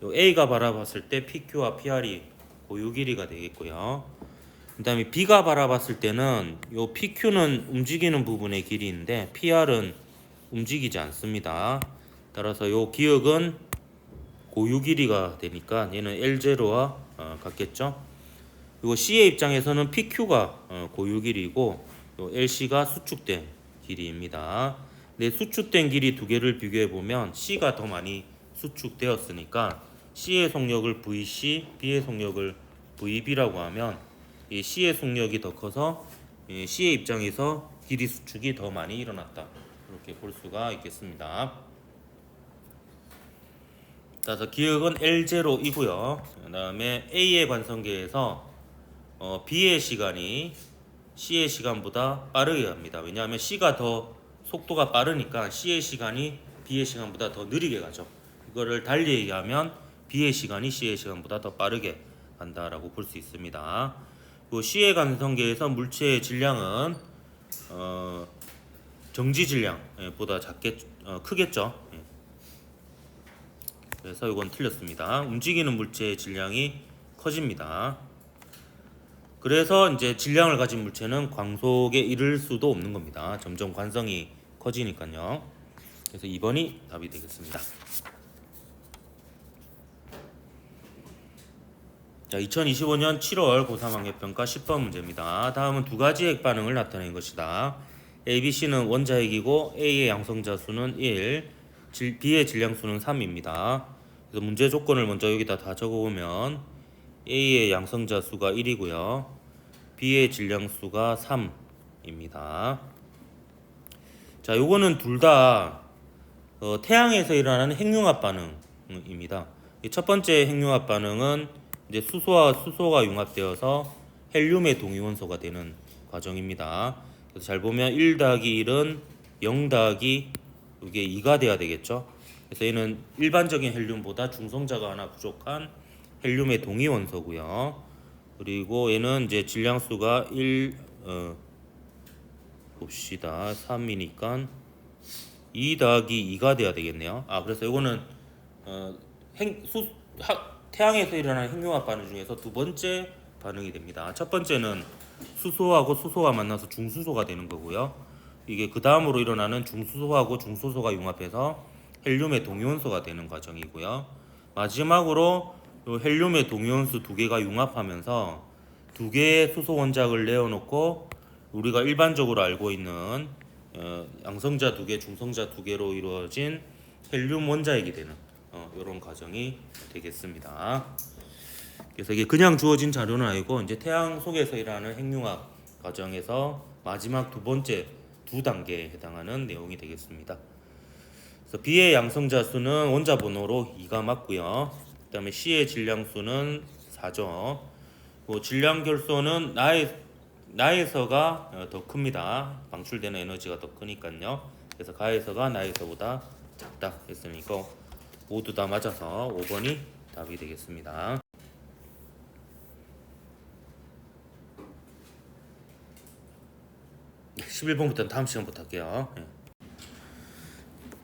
요 A가 바라봤을 때 PQ와 PR이 고유 길이가 되겠고요. 그 다음에 B가 바라봤을 때는 요 PQ는 움직이는 부분의 길이인데 PR은 움직이지 않습니다. 따라서 요 기역은 고유 길이가 되니까 얘는 L0와 같겠죠. 그리고 C의 입장에서는 PQ가 고유 길이고 요 LC가 수축된 길이입니다. 근데 수축된 길이 두 개를 비교해 보면 C가 더 많이 수축되었으니까 C의 속력을 VC, B의 속력을 VB라고 하면 이 C의 속력이 더 커서 C의 입장에서 길이 수축이 더 많이 일어났다. 이렇게 볼 수가 있겠습니다. 따라서 기역은 L0이고요. 그 다음에 A의 관성계에서 B의 시간이 C의 시간보다 빠르게 갑니다. 왜냐하면 C가 더 속도가 빠르니까 C의 시간이 B의 시간보다 더 느리게 가죠. 이거를 달리 얘기하면 B의 시간이 C의 시간보다 더 빠르게 간다라고 볼 수 있습니다. 그 C의 관성계에서 물체의 질량은 정지 질량보다 크겠죠. 그래서 이건 틀렸습니다. 움직이는 물체의 질량이 커집니다. 그래서 이제 질량을 가진 물체는 광속에 이를 수도 없는 겁니다. 점점 관성이 커지니까요. 그래서 2번이 답이 되겠습니다. 자, 2025년 7월 고3학력평가 10번 문제입니다. 다음은 두 가지 핵 반응을 나타낸 것이다. A, B, C는 원자핵이고 A의 양성자 수는 1, B의 질량수는 3입니다. 그래서 문제 조건을 먼저 여기다 다 적어보면 A의 양성자 수가 1이고요. B의 질량수가 3입니다. 자, 요거는 둘 다 태양에서 일어나는 핵융합 반응입니다. 이 첫 번째 핵융합 반응은 이제 수소와 수소가 융합되어서 헬륨의 동위원소가 되는 과정입니다. 그래서 잘 보면 1 더하기 1은 0 더하기 이게 2가 돼야 되겠죠. 그래서 얘는 일반적인 헬륨보다 중성자가 하나 부족한 헬륨의 동위원소고요. 그리고 얘는 이제 질량수가 1 봅시다. 3이니까 2 더하기 2가 돼야 되겠네요. 그래서 이거는 태양에서 일어나는 핵융합 반응 중에서 두 번째 반응이 됩니다. 첫 번째는 수소하고 수소가 만나서 중수소가 되는 거고요. 이게 그 다음으로 일어나는 중수소하고 중소소가 융합해서 헬륨의 동위원소가 되는 과정이고요. 마지막으로 헬륨의 동위원소 두 개가 융합하면서 두 개의 수소 원자를 내어놓고 우리가 일반적으로 알고 있는 양성자 두 개, 중성자 두 개로 이루어진 헬륨 원자액이 되는 이런 과정이 되겠습니다. 그래서 이게 그냥 주어진 자료는 아니고 이제 태양 속에서 일어나는 핵융합 과정에서 마지막 두 번째 두 단계에 해당하는 내용이 되겠습니다. 그래서 B의 양성자 수는 원자 번호로 2가 맞고요. 그다음에 C의 질량 수는 4죠. 질량 결소는 나에서가 더 큽니다. 방출되는 에너지가 더 크니까요. 그래서 가에서가 나에서보다 작다 했으니까 모두 다 맞아서 5번이 답이 되겠습니다. 11번부터는 다음 시간부터 할게요.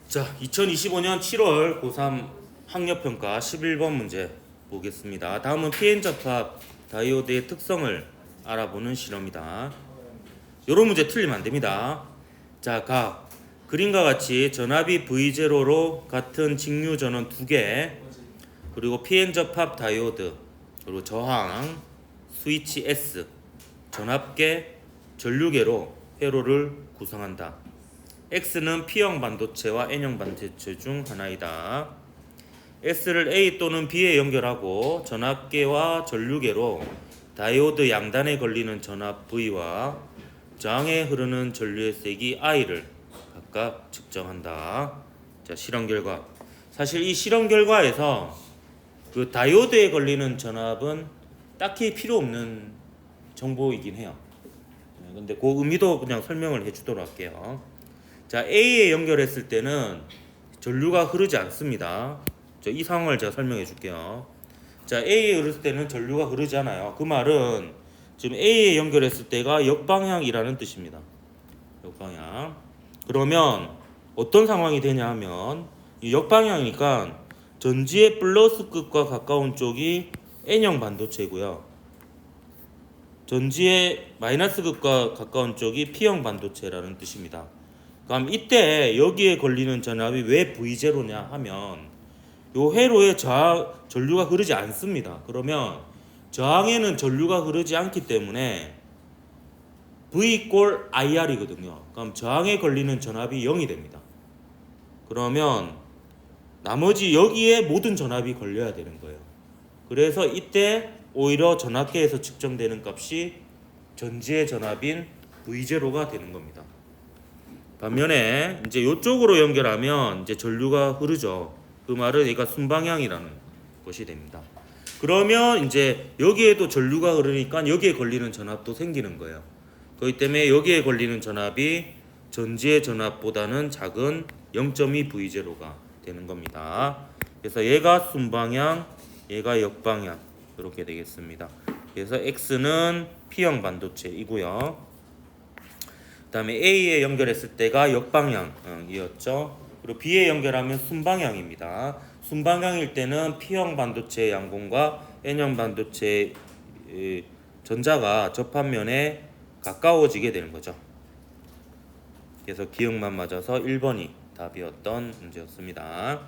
자, 2025년 7월 고3 학력평가 11번 문제 보겠습니다. 다음은 PN 접합 다이오드의 특성을 알아보는 실험이다. 이런 문제 틀리면 안 됩니다. 자, 그림과 같이 전압이 V0로 같은 직류 전원 2개, 그리고 PN 접합 다이오드, 그리고 저항, 스위치 S, 전압계, 전류계로 회로를 구성한다. X는 P형 반도체와 N형 반도체 중 하나이다. S를 A 또는 B에 연결하고 전압계와 전류계로 다이오드 양단에 걸리는 전압 V와 저항에 흐르는 전류의 세기 I를 각각 측정한다. 자, 실험 결과. 사실 이 실험 결과에서 그 다이오드에 걸리는 전압은 딱히 필요 없는 정보이긴 해요. 근데 그 의미도 그냥 설명을 해주도록 할게요. 자, A에 연결했을 때는 전류가 흐르지 않습니다. 이 상황을 제가 설명해 줄게요. 자, A에 흐를 때는 전류가 흐르지 않아요. 그 말은 지금 A에 연결했을 때가 역방향이라는 뜻입니다. 역방향. 그러면 어떤 상황이 되냐 하면 이 역방향이니까 전지의 플러스 끝과 가까운 쪽이 N형 반도체고요. 전지의 마이너스 극과 가까운 쪽이 P형 반도체라는 뜻입니다. 그럼 이때 여기에 걸리는 전압이 왜 V0냐 하면 요 회로에 전류가 흐르지 않습니다. 그러면 저항에는 전류가 흐르지 않기 때문에 V 꼴 IR이거든요. 그럼 저항에 걸리는 전압이 0이 됩니다. 그러면 나머지 여기에 모든 전압이 걸려야 되는 거예요. 그래서 이때 오히려 전압계에서 측정되는 값이 전지의 전압인 V0가 되는 겁니다. 반면에 이제 이쪽으로 연결하면 이제 전류가 흐르죠. 그 말은 얘가 순방향이라는 것이 됩니다. 그러면 이제 여기에도 전류가 흐르니까 여기에 걸리는 전압도 생기는 거예요. 그렇기 때문에 여기에 걸리는 전압이 전지의 전압보다는 작은 0.2 V0가 되는 겁니다. 그래서 얘가 순방향, 얘가 역방향 이렇게 되겠습니다. 그래서 X는 P형 반도체이고요. 그 다음에 A에 연결했을 때가 역방향이었죠. 그리고 B에 연결하면 순방향입니다. 순방향일 때는 P형 반도체의 양봉과 N형 반도체의 전자가 접합면에 가까워지게 되는 거죠. 그래서 기억만 맞아서 1번이 답이었던 문제였습니다.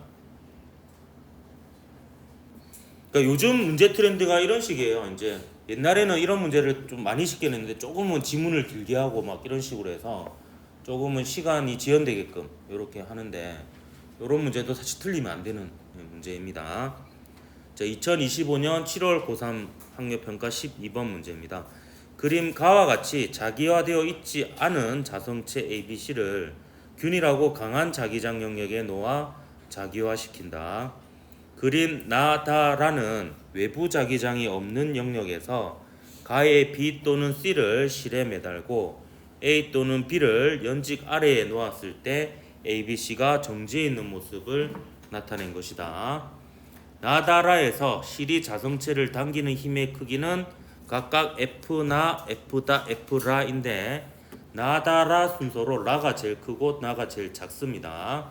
그러니까 요즘 문제 트렌드가 이런 식이에요. 이제 옛날에는 이런 문제를 좀 많이 쉽게 냈는데 조금은 지문을 길게 하고 막 이런 식으로 해서 조금은 시간이 지연되게끔 이렇게 하는데 이런 문제도 사실 틀리면 안 되는 문제입니다. 자, 2025년 7월 고3 학력평가 12번 문제입니다. 그림 가와 같이 자기화되어 있지 않은 자성체 ABC를 균일하고 강한 자기장 영역에 놓아 자기화시킨다. 그림 나다라는 외부 자기장이 없는 영역에서 가의 B 또는 C를 실에 매달고 A 또는 B를 연직 아래에 놓았을 때 ABC가 정지해 있는 모습을 나타낸 것이다. 나다라에서 실이 자성체를 당기는 힘의 크기는 각각 F나 F다 F라인데 나다라 순서로 라가 제일 크고 나가 제일 작습니다.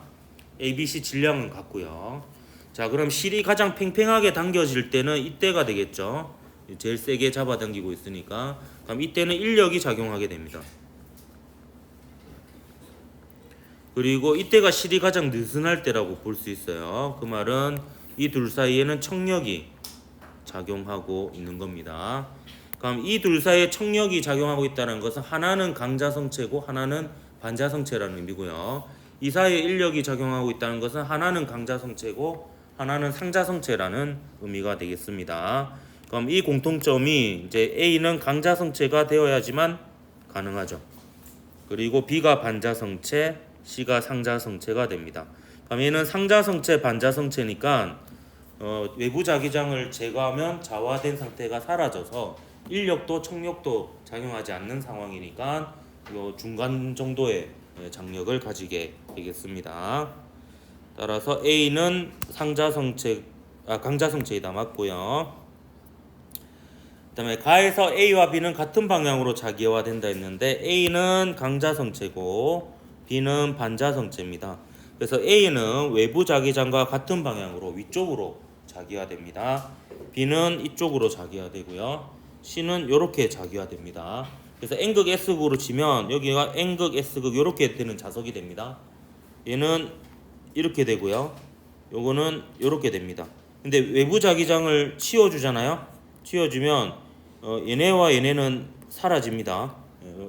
ABC 질량은 같고요. 자, 그럼 실이 가장 팽팽하게 당겨질 때는 이때가 되겠죠. 제일 세게 잡아당기고 있으니까. 그럼 이때는 인력이 작용하게 됩니다. 그리고 이때가 실이 가장 느슨할 때라고 볼 수 있어요. 그 말은 이 둘 사이에는 청력이 작용하고 있는 겁니다. 그럼 이 둘 사이에 청력이 작용하고 있다는 것은 하나는 강자성체고 하나는 반자성체라는 의미고요. 이 사이에 인력이 작용하고 있다는 것은 하나는 강자성체고 하나는 상자성체라는 의미가 되겠습니다. 그럼 이 공통점이 이제 A는 강자성체가 되어야지만 가능하죠. 그리고 B가 반자성체, C가 상자성체가 됩니다. 그럼 얘는 상자성체, 반자성체니까 외부 자기장을 제거하면 자화된 상태가 사라져서 인력도 청력도 작용하지 않는 상황이니까 중간 정도의 장력을 가지게 되겠습니다. 따라서 A는 강자성체이다. 맞고요. 그다음에 가에서 A와 B는 같은 방향으로 자기화된다 했는데 A는 강자성체고 B는 반자성체입니다. 그래서 A는 외부 자기장과 같은 방향으로 위쪽으로 자기화됩니다. B는 이쪽으로 자기화되고요. C는 이렇게 자기화됩니다. 그래서 N극 S극으로 치면 여기가 N극 S극 이렇게 되는 자석이 됩니다. 얘는 이렇게 되고요. 요거는 이렇게 됩니다. 근데 외부 자기장을 치워주잖아요. 치워주면 얘네와 얘네는 사라집니다.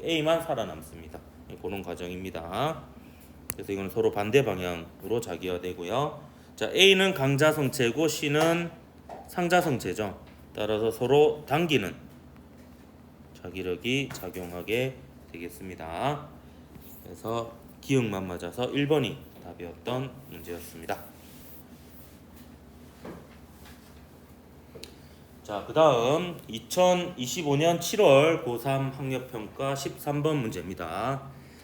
A만 살아남습니다. 그런 과정입니다. 그래서 이건 서로 반대 방향으로 자기화되고요. 자, A는 강자성체고 C는 상자성체죠. 따라서 서로 당기는 자기력이 작용하게 되겠습니다. 그래서 기억만 맞아서 1번이 답이었던 문제였습니다. 자, 그 다음 2025년 7월 고3 학력평가 13번 문제입니다.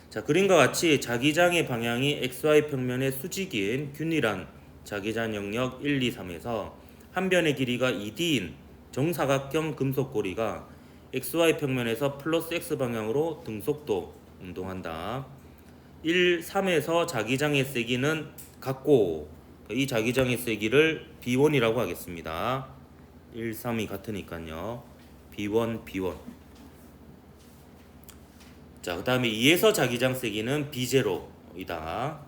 자, 그림과 같이 자기장의 방향이 XY 평면의 수직인 균일한 자기장 영역 1, 2, 3에서 한 변의 길이가 2D인 정사각형 금속고리가 XY 평면에서 플러스 X 방향으로 등속도 운동한다. 1, 3에서 자기장의 세기는 같고 이 자기장의 세기를 B1이라고 하겠습니다. 1, 3이 같으니까요. B1, B1. 자, 그 다음에 2에서 자기장 세기는 B0이다.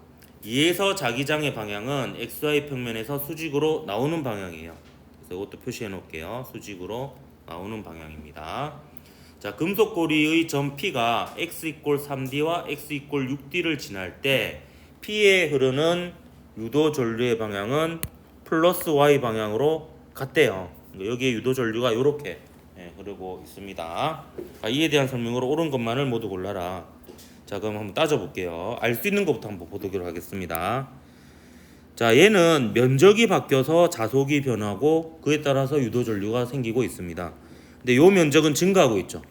2에서 자기장의 방향은 XY 평면에서 수직으로 나오는 방향이에요. 그래서 이것도 표시해 놓을게요. 수직으로 나오는 방향입니다. 자, 금속고리의 점 P가 X = 3D와 X = 6D를 지날 때 P에 흐르는 유도 전류의 방향은 플러스 Y 방향으로 같대요. 여기에 유도 전류가 이렇게 흐르고 있습니다. 이에 대한 설명으로 옳은 것만을 모두 골라라. 자, 그럼 한번 따져볼게요. 알 수 있는 것부터 한번 보도록 하겠습니다. 자, 얘는 면적이 바뀌어서 자속이 변하고 그에 따라서 유도 전류가 생기고 있습니다. 근데 이 면적은 증가하고 있죠.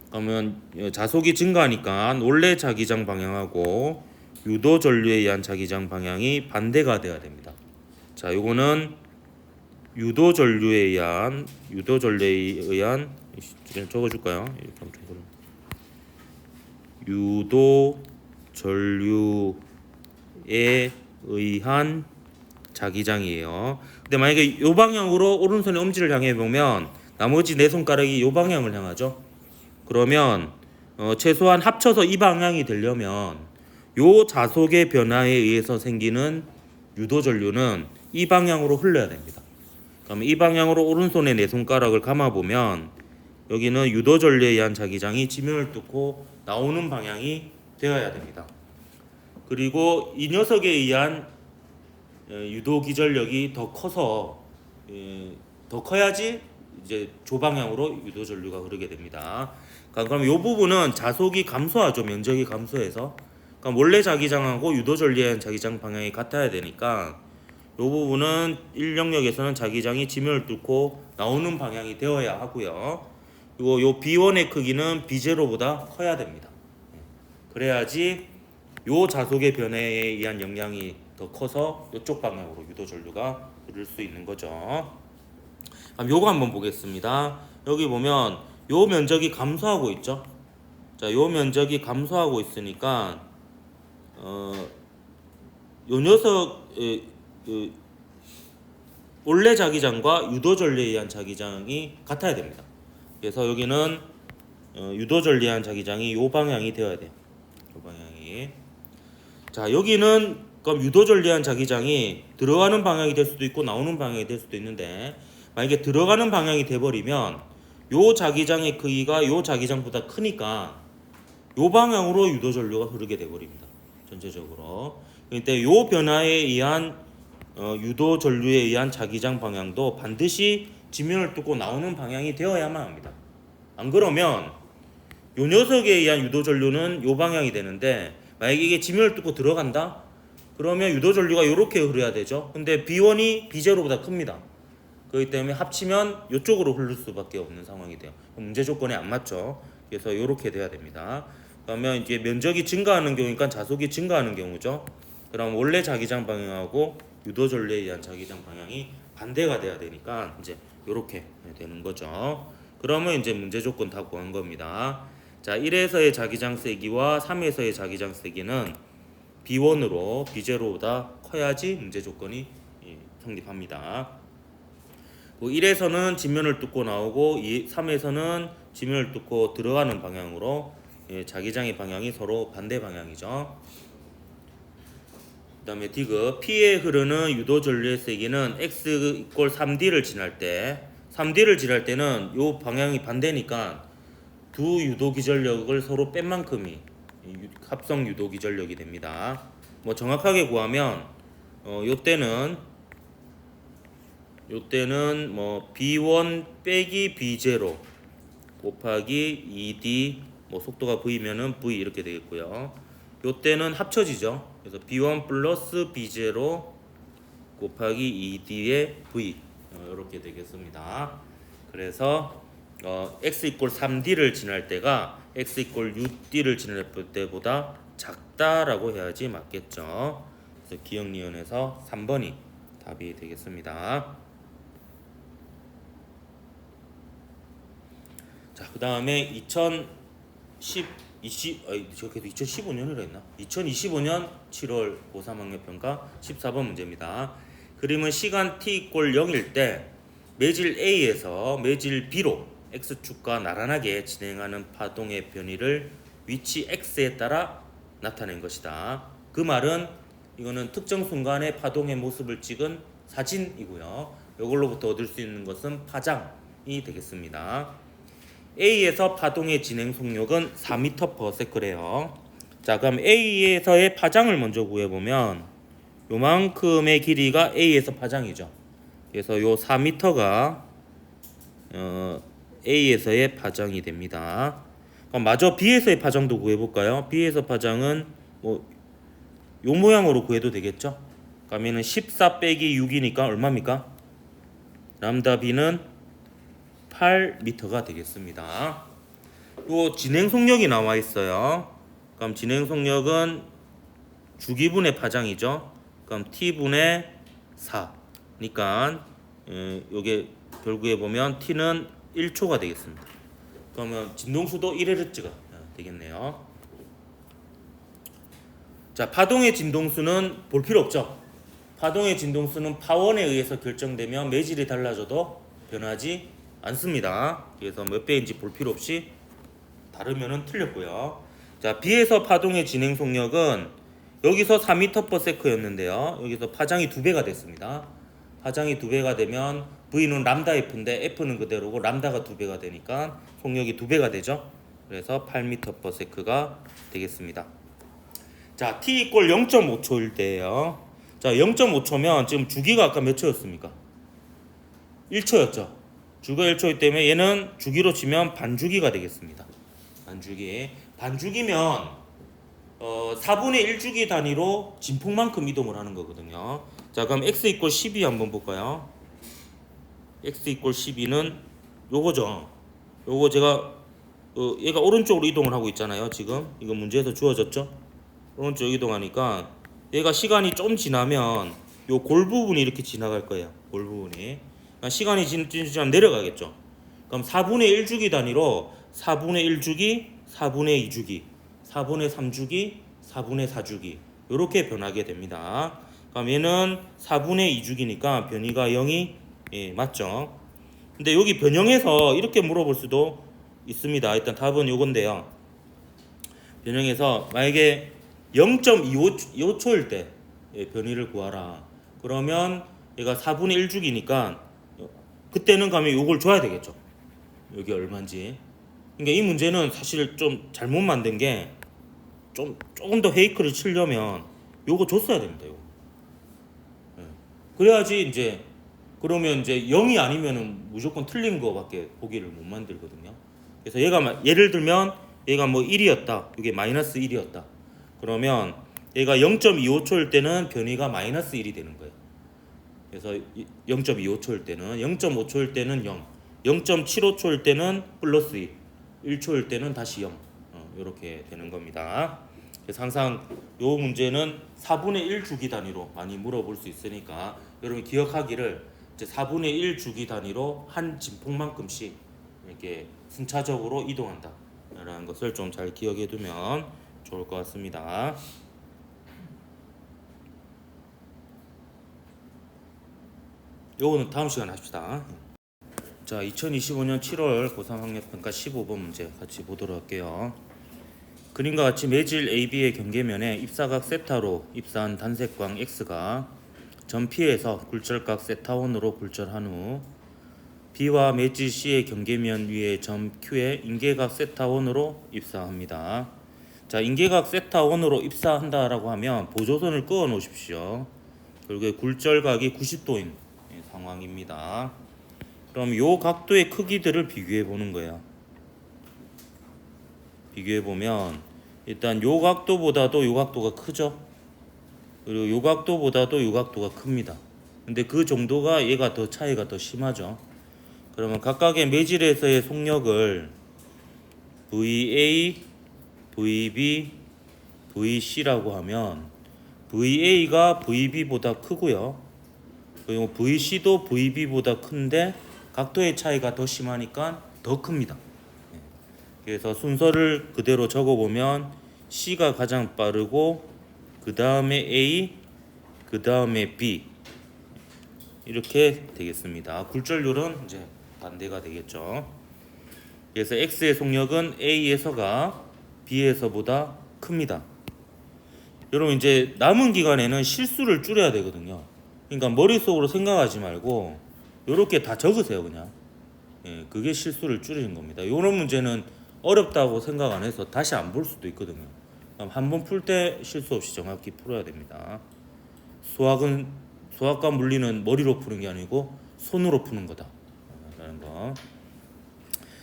그러면 자속이 증가하니까 원래 자기장 방향하고 유도 전류에 의한 자기장 방향이 반대가 돼야 됩니다. 자, 요거는 유도 전류에 의한 적어줄까요? 이렇게 하면 좀 유도 전류에 의한 자기장이에요. 근데 만약에 이 방향으로 오른손의 엄지를 향해 보면 나머지 네 손가락이 이 방향을 향하죠. 그러면 최소한 합쳐서 이 방향이 되려면 요 자속의 변화에 의해서 생기는 유도 전류는 이 방향으로 흘러야 됩니다. 그러면 이 방향으로 오른손의 네 손가락을 감아 보면 여기는 유도 전류에 의한 자기장이 지면을 뚫고 나오는 방향이 되어야 됩니다. 그리고 이 녀석에 의한 유도 기전력이 더 커서 더 커야지 이제 조방향으로 유도 전류가 흐르게 됩니다. 그럼 이 부분은 자속이 감소하죠. 면적이 감소해서. 그러니까 원래 자기장하고 유도 전류의 자기장 방향이 같아야 되니까 이 부분은 1영역에서는 자기장이 지면을 뚫고 나오는 방향이 되어야 하고요. 그리고 요 B1의 크기는 B0보다 커야 됩니다. 그래야지 요 자속의 변화에 의한 영향이 더 커서 이쪽 방향으로 유도 전류가 흐를 수 있는 거죠. 그럼 요거 한번 보겠습니다. 여기 보면 요 면적이 감소하고 있죠. 자, 요 면적이 감소하고 있으니까 요 녀석 원래 자기장과 유도 전류에 의한 자기장이 같아야 됩니다. 그래서 여기는 유도 전류에 의한 자기장이 요 방향이 되어야 돼요. 요 방향이. 자, 여기는 그럼 유도 전류에 의한 자기장이 들어가는 방향이 될 수도 있고 나오는 방향이 될 수도 있는데 만약에 들어가는 방향이 돼 버리면 요 자기장의 크기가 요 자기장보다 크니까 요 방향으로 유도 전류가 흐르게 돼 버립니다. 전체적으로. 그때 요 변화에 의한 유도 전류에 의한 자기장 방향도 반드시 지면을 뚫고 나오는 방향이 되어야만 합니다. 안 그러면 요 녀석에 의한 유도 전류는 요 방향이 되는데 만약에 이게 지면을 뚫고 들어간다? 그러면 유도 전류가 요렇게 흐려야 되죠. 근데 B1이 B0보다 큽니다. 그렇기 때문에 합치면 이쪽으로 흐를 수밖에 없는 상황이 돼요. 문제 조건에 안 맞죠. 그래서 요렇게 돼야 됩니다. 그러면 이제 면적이 증가하는 경우니까 자속이 증가하는 경우죠. 그럼 원래 자기장 방향하고 유도 전류에 의한 자기장 방향이 반대가 돼야 되니까 이제 요렇게 되는 거죠. 그러면 이제 문제 조건 다 구한 겁니다. 자, 1에서의 자기장 세기와 3에서의 자기장 세기는 B1으로 B0보다 커야지 문제 조건이 성립합니다. 1에서는 지면을 뚫고 나오고 3에서는 지면을 뚫고 들어가는 방향으로 자기장의 방향이 서로 반대 방향이죠. 그 다음에 디귿 P에 흐르는 유도 전류의 세기는 X = 3D를 지날 때 3D를 지날 때는 요 방향이 반대니까 두 유도 기전력을 서로 뺀 만큼이 합성 유도 기전력이 됩니다. 뭐 정확하게 구하면 요때는 뭐 B1 빼기 B0 곱하기 2D 뭐 속도가 V면은 V 이렇게 되겠고요. 요때는 합쳐지죠. 그래서 B1 플러스 B0 곱하기 2D의 V 이렇게 되겠습니다. 그래서 X = 3D를 지날 때가 X = 6D를 지날 때보다 작다라고 해야지 맞겠죠. 그래서 기억리원에서 3번이 답이 되겠습니다. 자, 그 다음에 2015년이라 했나? 2025년 7월 고3 학력평가 14번 문제입니다. 그림은 시간 t = 0일 때 매질 A에서 매질 B로 X축과 나란하게 진행하는 파동의 변이를 위치 X에 따라 나타낸 것이다. 그 말은 이거는 특정 순간의 파동의 모습을 찍은 사진이고요. 이걸로부터 얻을 수 있는 것은 파장이 되겠습니다. A에서 파동의 진행 속력은 4m/s래요. 자, 그럼 A에서의 파장을 먼저 구해보면 요만큼의 길이가 A에서 파장이죠. 그래서 요 4m가 A에서의 파장이 됩니다. 그럼 마저 B에서의 파장도 구해볼까요? B에서 파장은 뭐 요 모양으로 구해도 되겠죠? 그러면은 14 빼기 6이니까 얼마입니까? 람다 B는 8m가 되겠습니다. 요 진행 속력이 나와 있어요. 그럼 진행 속력은 주기분의 파장이죠. 그럼 T분의 4니까 요게 결국에 보면 T는 1초가 되겠습니다. 그러면 진동수도 1Hz가 되겠네요. 자, 파동의 진동수는 볼 필요 없죠. 파동의 진동수는 파원에 의해서 결정되면 매질이 달라져도 변하지 않습니다. 그래서 몇 배인지 볼 필요 없이 다르면은 틀렸고요. 자, B에서 파동의 진행 속력은 여기서 4m/s였는데요. 여기서 파장이 2배가 됐습니다. 파장이 2배가 되면 V는 람다 F인데 F는 그대로고 람다가 2배가 되니까 속력이 2배가 되죠. 그래서 8m/s가 되겠습니다. 자, T = 0.5초일 때예요. 자, 0.5초면 지금 주기가 아까 몇 초였습니까? 1초였죠. 주기가 1초이기 때문에 얘는 주기로 치면 반주기가 되겠습니다. 반주기. 반주기면 4분의 1주기 단위로 진폭만큼 이동을 하는 거거든요. 자, 그럼 x 이퀄 12 한번 볼까요? x 이퀄 12는 요거죠. 요거 제가 얘가 오른쪽으로 이동을 하고 있잖아요. 지금 이거 문제에서 주어졌죠. 오른쪽 이동하니까 얘가 시간이 좀 지나면 요 골 부분이 이렇게 지나갈 거예요. 골 부분이. 그러니까 시간이 지나면 내려가겠죠. 그럼 4분의 1주기 단위로 4분의 1주기, 4분의 2주기, 4분의 3주기, 4분의 4주기 이렇게 변하게 됩니다. 그럼 얘는 4분의 2주기니까 변이가 0이 맞죠. 근데 여기 변형해서 이렇게 물어볼 수도 있습니다. 일단 답은 요건데요. 변형해서 만약에 0.25초일 때 변이를 구하라. 그러면 얘가 4분의 1주기니까 그때는 가면 요걸 줘야 되겠죠. 여기 얼마인지. 그러니까 이 문제는 사실 좀 잘못 만든 게 조금 더 페이크를 치려면 요거 줬어야 됩니다. 요거. 그래야지 이제 그러면 이제 0이 아니면은 무조건 틀린 거밖에 보기를 못 만들거든요. 그래서 얘가 예를 들면 얘가 뭐 1이었다. 이게 마이너스 1이었다. 그러면 얘가 0.25초일 때는 변이가 마이너스 1이 되는 거예요. 그래서 0.25초일 때는 0.5초일 때는 0, 0.75초일 때는 플러스 1, 1초일 때는 다시 0 이렇게 되는 겁니다. 그래서 항상 요 문제는 4분의 1 주기 단위로 많이 물어볼 수 있으니까 여러분 기억하기를 이제 4분의 1 주기 단위로 한 진폭만큼씩 이렇게 순차적으로 이동한다 라는 것을 좀 잘 기억해 두면 좋을 것 같습니다. 요거는 다음 시간에 합시다. 자, 2025년 7월 고3 학력평가 15번 문제 같이 보도록 할게요. 그림과 같이 매질 AB의 경계면에 입사각 세타로 입사한 단색광 X가 점 P에서 굴절각 세타1으로 굴절한 후 B와 매질 C의 경계면 위에 점 Q에 인계각 세타1으로 입사합니다. 자, 인계각 세타1으로 입사한다라고 하면 보조선을 그어 놓으십시오. 그리고 굴절각이 90도인 상황입니다. 그럼 요 각도의 크기들을 비교해 보는 거예요. 비교해 보면 일단 요 각도보다도 요 각도가 크죠. 그리고 요 각도보다도 요 각도가 큽니다. 근데 그 정도가 얘가 더 차이가 더 심하죠. 그러면 각각의 매질에서의 속력을 VA, VB, VC라고 하면 VA가 VB보다 크고요. 그리고 VC도 VB보다 큰데 각도의 차이가 더 심하니까 더 큽니다. 그래서 순서를 그대로 적어보면 C가 가장 빠르고 그 다음에 A, 그 다음에 B 이렇게 되겠습니다. 굴절률은 이제 반대가 되겠죠. 그래서 X의 속력은 A에서가 B에서보다 큽니다. 여러분 이제 남은 기간에는 실수를 줄여야 되거든요. 그러니까 머릿속으로 생각하지 말고 이렇게 다 적으세요 그냥. 그게 실수를 줄이는 겁니다. 이런 문제는 어렵다고 생각 안 해서 다시 안 볼 수도 있거든요. 한 번 풀 때 실수 없이 정확히 풀어야 됩니다. 수학과 물리는 머리로 푸는 게 아니고 손으로 푸는 거다 라는 거.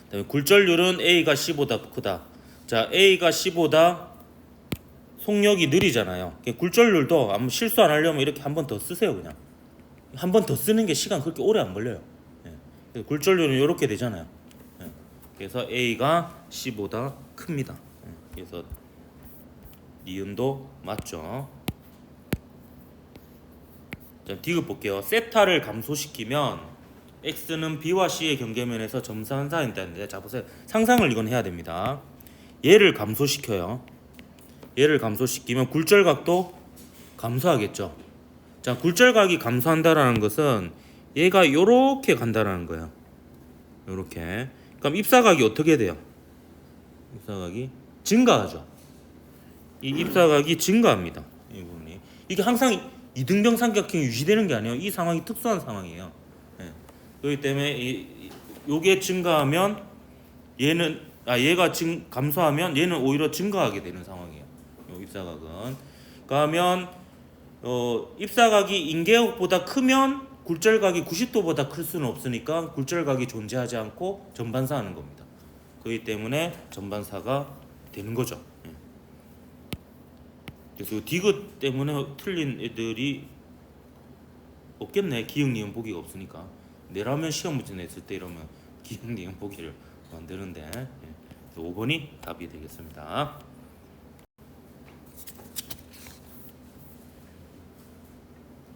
그다음에 굴절률은 A가 C보다 크다. 자, A가 C보다 속력이 느리잖아요. 굴절률도 아무 실수 안 하려면 이렇게 한 번 더 쓰세요 그냥. 한 번 더 쓰는 게 시간 그렇게 오래 안 걸려요. 굴절률은 이렇게 되잖아요. 그래서 A가 C보다 큽니다. 그래서 니은도 맞죠. 자, 디귿 볼게요. 세타를 감소시키면 X는 B와 C의 경계면에서 점산사인다는데, 자 보세요. 상상을 이건 해야 됩니다. 얘를 감소시켜요. 얘를 감소시키면 굴절각도 감소하겠죠. 자, 굴절각이 감소한다라는 것은 얘가 요렇게 간다라는 거예요. 요렇게. 그럼 입사각이 어떻게 돼요? 입사각이 증가하죠. 이 입사각이 증가합니다. 이 부분이. 이게 항상 이등병 삼각형이 유지되는 게 아니에요. 이 상황이 특수한 상황이에요. 그렇기 때문에 요게 증가하면 얘가 감소하면 얘는 오히려 증가하게 되는 상황이에요. 요 입사각은. 그러면 입사각이 인계각보다 크면 굴절각이 90도보다 클 수는 없으니까 굴절각이 존재하지 않고 전반사하는 겁니다. 그렇기 때문에 전반사가 되는 거죠. 그래서 이 디귿 때문에 틀린 애들이 없겠네. 기억 니은 보기가 없으니까. 내라면 시험 문제 냈을 때 이러면 기억 니은 보기를 만드는데 5번이 답이 되겠습니다.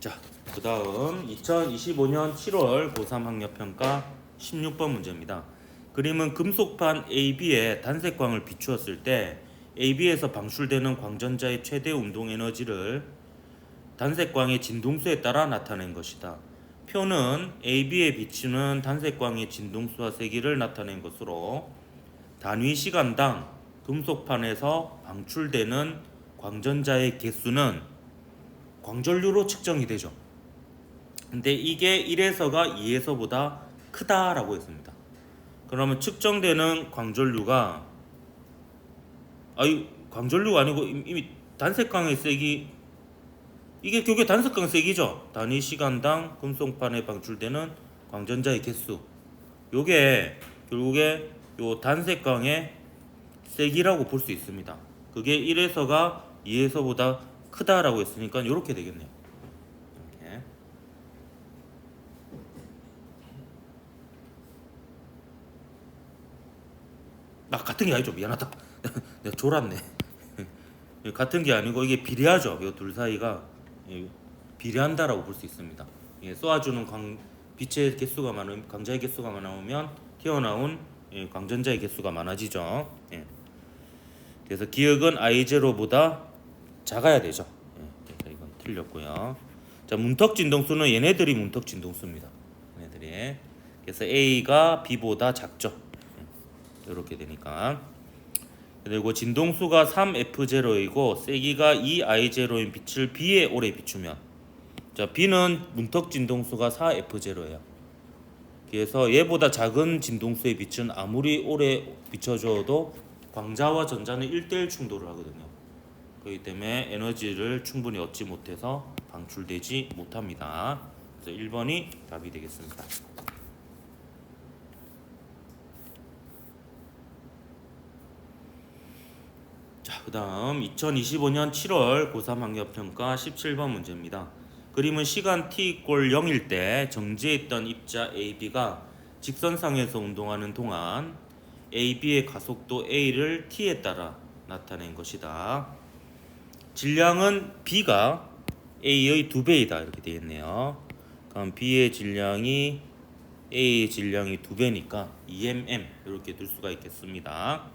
자, 그 다음 2025년 7월 고3 학력평가 16번 문제입니다. 그림은 금속판 AB에 단색광을 비추었을 때 AB에서 방출되는 광전자의 최대 운동 에너지를 단색광의 진동수에 따라 나타낸 것이다. 표는 AB에 비추는 단색광의 진동수와 세기를 나타낸 것으로 단위 시간당 금속판에서 방출되는 광전자의 개수는 광전류로 측정이 되죠. 근데 이게 1에서가 2에서보다 크다라고 했습니다. 그러면 측정되는 광전류가 광전류가 아니고 이미 단색광의 세기, 이게 결국에 단색광 세기죠. 단위 시간당 금속판에 방출되는 광전자의 개수, 요게 결국에 요 단색광의 세기라고 볼 수 있습니다. 그게 1에서가 2에서보다 크다라고 했으니까 이렇게 되겠네요. 이렇게. 같은 게 아니죠. 미안하다. 내가 졸았네. 같은 게 아니고 이게 비례하죠. 이 둘 사이가 비례한다라고 볼 수 있습니다. 쏘아주는 빛의 개수가 많으면, 광자의 개수가 많으면 튀어나온 광전자의 개수가 많아지죠. 그래서 기억은 I0보다 작아야 되죠. 이건 틀렸고요. 자, 문턱 진동수는 얘네들이 문턱 진동수입니다. 얘네들이. 그래서 A가 B보다 작죠. 이렇게 되니까. 그리고 진동수가 3F0이고 세기가 2I0인 빛을 B에 오래 비추면, 자, B는 문턱 진동수가 4F0예요. 그래서 얘보다 작은 진동수의 빛은 아무리 오래 비춰줘도 광자와 전자는 1대1 충돌을 하거든요. 그렇기 때문에 에너지를 충분히 얻지 못해서 방출되지 못합니다. 그래서 1번이 답이 되겠습니다. 자, 그 다음 2025년 7월 고3 학력평가 17번 문제입니다. 그림은 시간 t=0일 때 정지해 있던 입자 AB가 직선상에서 운동하는 동안 AB의 가속도 A를 t에 따라 나타낸 것이다. 질량은 B가 A의 2배이다 이렇게 되겠네요. 그럼 B의 질량이 A의 질량이 2배니까 EMM 이렇게 둘 수가 있겠습니다.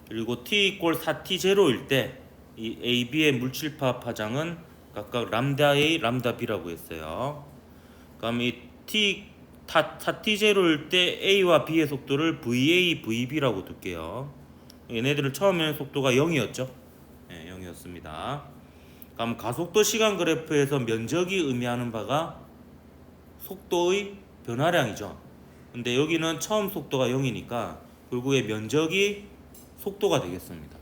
그리고 t=4t0일 때 이 AB의 물질파 파장은 각각 람다 A, 람다 B라고 했어요. 그럼 이 4t0일 때 A와 B의 속도를 VA, VB라고 둘게요. 얘네들은 처음에는 속도가 0이었죠. 0이었습니다. 그럼 가속도 시간 그래프에서 면적이 의미하는 바가 속도의 변화량이죠. 근데 여기는 처음 속도가 0이니까 결국에 면적이 속도가 되겠습니다.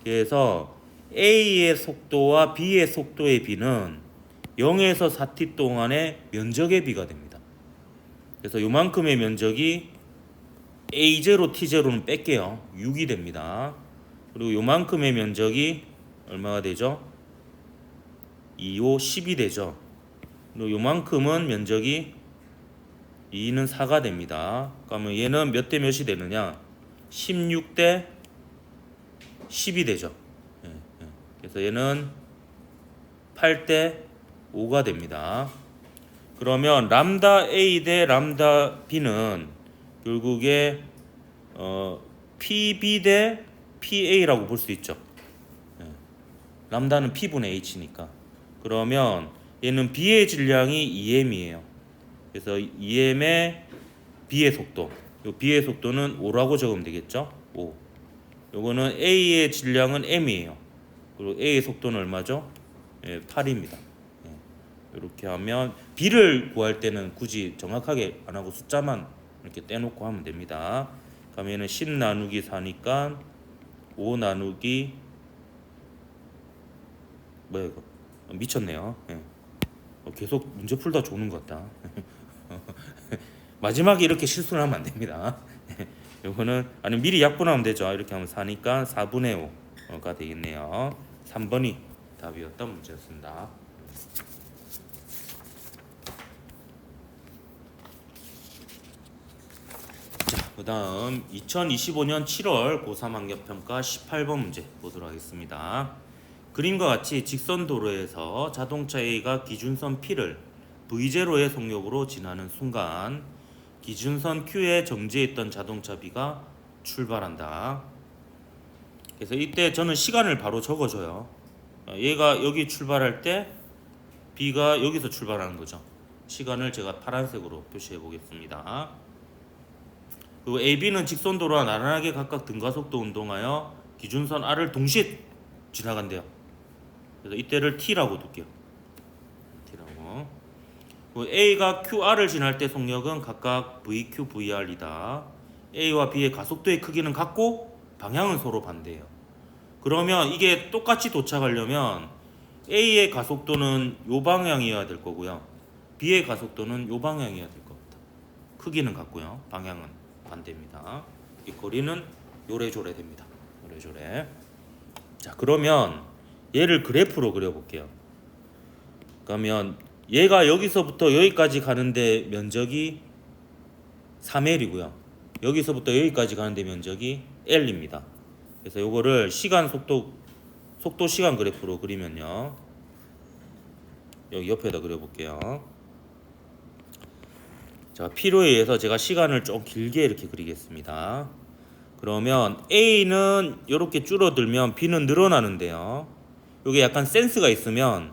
그래서 A의 속도와 B의 속도의 비는 0에서 4t 동안의 면적의 비가 됩니다. 그래서 요만큼의 면적이 A0, T0는 뺄게요. 6이 됩니다. 그리고 요만큼의 면적이 얼마가 되죠? 2, 5, 10이 되죠. 그리고 요만큼은 면적이 2는 4가 됩니다. 그러면 얘는 몇 대 몇이 되느냐? 16대 10이 되죠. 그래서 얘는 8대 5가 됩니다. 그러면 람다 A 대 람다 B는 결국에 PB 대 PA라고 볼 수 있죠. 람다는 P분의 H니까. 그러면 얘는 B의 질량이 EM이에요. 그래서 EM의 B의 속도, 요 B의 속도는 5라고 적으면 되겠죠. 5. 요거는 A의 질량은 M이에요. 그리고 A의 속도는 얼마죠? 8입니다. 이렇게 하면 B를 구할 때는 굳이 정확하게 안 하고 숫자만 이렇게 떼놓고 하면 됩니다. 그러면은 10 나누기 4니까 5 나누기 뭐야 이거 미쳤네요. 계속 문제 풀다 조는 것 같다. 마지막에 이렇게 실수를 하면 안 됩니다. 이거는 아니 미리 약분하면 되죠. 이렇게 하면 4니까 4분의 5 되겠네요. 3번이 답이었던 문제였습니다. 자, 그 다음 2025년 7월 고3 학력평가 18번 문제 보도록 하겠습니다. 그림과 같이 직선 도로에서 자동차 A가 기준선 P를 V0의 속력으로 지나는 순간 기준선 Q에 정지했던 자동차 B가 출발한다. 그래서 이때 저는 시간을 바로 적어줘요. 얘가 여기 출발할 때 B가 여기서 출발하는 거죠. 시간을 제가 파란색으로 표시해 보겠습니다. 그리고 AB는 직선도로와 나란하게 각각 등가속도 운동하여 기준선 R을 동시에 지나간대요. 그래서 이때를 T라고 둘게요. T라고. 그리고 A가 QR을 지날 때 속력은 각각 VQ, VR이다. A와 B의 가속도의 크기는 같고 방향은 서로 반대예요. 그러면 이게 똑같이 도착하려면 A의 가속도는 요 방향이어야 될 거고요. B의 가속도는 요 방향이어야 될 겁니다. 크기는 같고요. 방향은 반대입니다. 이 거리는 요래조래 됩니다. 요래조래. 자, 그러면 얘를 그래프로 그려볼게요. 그러면 얘가 여기서부터 여기까지 가는데 면적이 3L이고요. 여기서부터 여기까지 가는데 면적이 L입니다. 그래서 요거를 시간 속도 시간 그래프로 그리면요. 여기 옆에다 그려볼게요. 자, 필요에 의해서 제가 시간을 좀 길게 이렇게 그리겠습니다. 그러면 A는 이렇게 줄어들면 B는 늘어나는데요. 이게 약간 센스가 있으면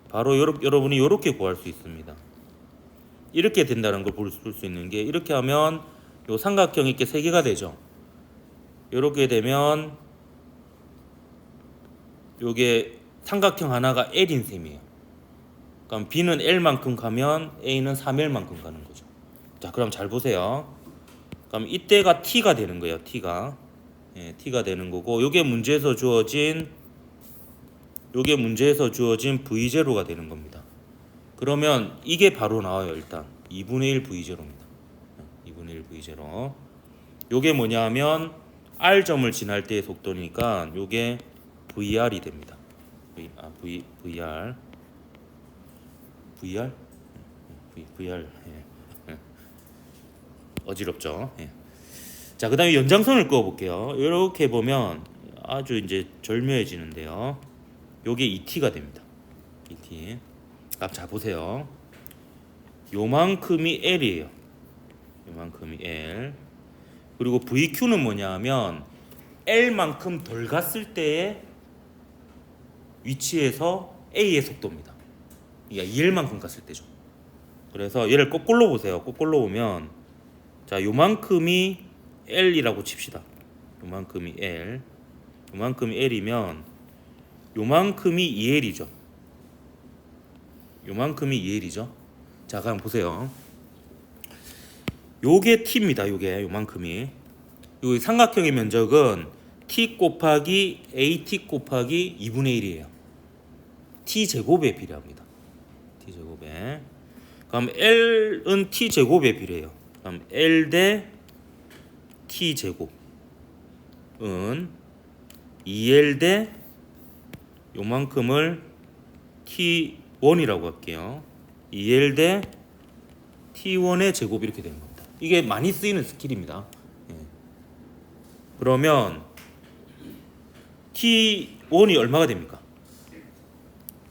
바로 여러분이 이렇게 구할 수 있습니다. 이렇게 된다는 걸 볼 수 있는 게 이렇게 하면 요 삼각형이 이렇게 세 개가 되죠. 이렇게 되면 요게 삼각형 하나가 L인 셈이에요. 그럼 B는 L만큼 가면 A는 3L만큼 가는 거죠. 자, 그럼 잘 보세요. 그럼 이때가 T가 되는 거예요. T가. 예, T가 되는 거고 요게 문제에서 주어진 V0가 되는 겁니다. 그러면 이게 바로 나와요. 일단 2분의 1 V0입니다. 2분의 1 V0. 요게 뭐냐 하면 R점을 지날 때의 속도니까 요게 VR이 됩니다. VR. 예. 어지럽죠. 예. 자, 그 다음에 연장선을 그어볼게요. 이렇게 보면 아주 이제 절묘해지는데요. 요게 ET가 됩니다. ET. 자, 보세요. 요만큼이 L이에요. 요만큼이 L. 그리고 VQ는 뭐냐 하면 L만큼 덜 갔을 때의 위치에서 A의 속도입니다. 그러니까 2L만큼 갔을 때죠. 그래서 얘를 거꾸로 보세요. 거꾸로 보면 자, 요만큼이 L이라고 칩시다. 요만큼이 L. 요만큼이 L이면 요만큼이 2L이죠. 요만큼이 2L이죠. 자, 그럼 보세요. 요게 T입니다. 요만큼이. 요 삼각형의 면적은 T 곱하기 AT 곱하기 2분의 1이에요. T 제곱에 비례합니다. T 제곱에. 그럼 L은 T 제곱에 비례해요. 그럼 L 대 T 제곱은 2L 대 요만큼을 T1이라고 할게요. 2L 대 T1의 제곱 이렇게 되는 겁니다. 이게 많이 쓰이는 스킬입니다. 예. 그러면 T1이 얼마가 됩니까?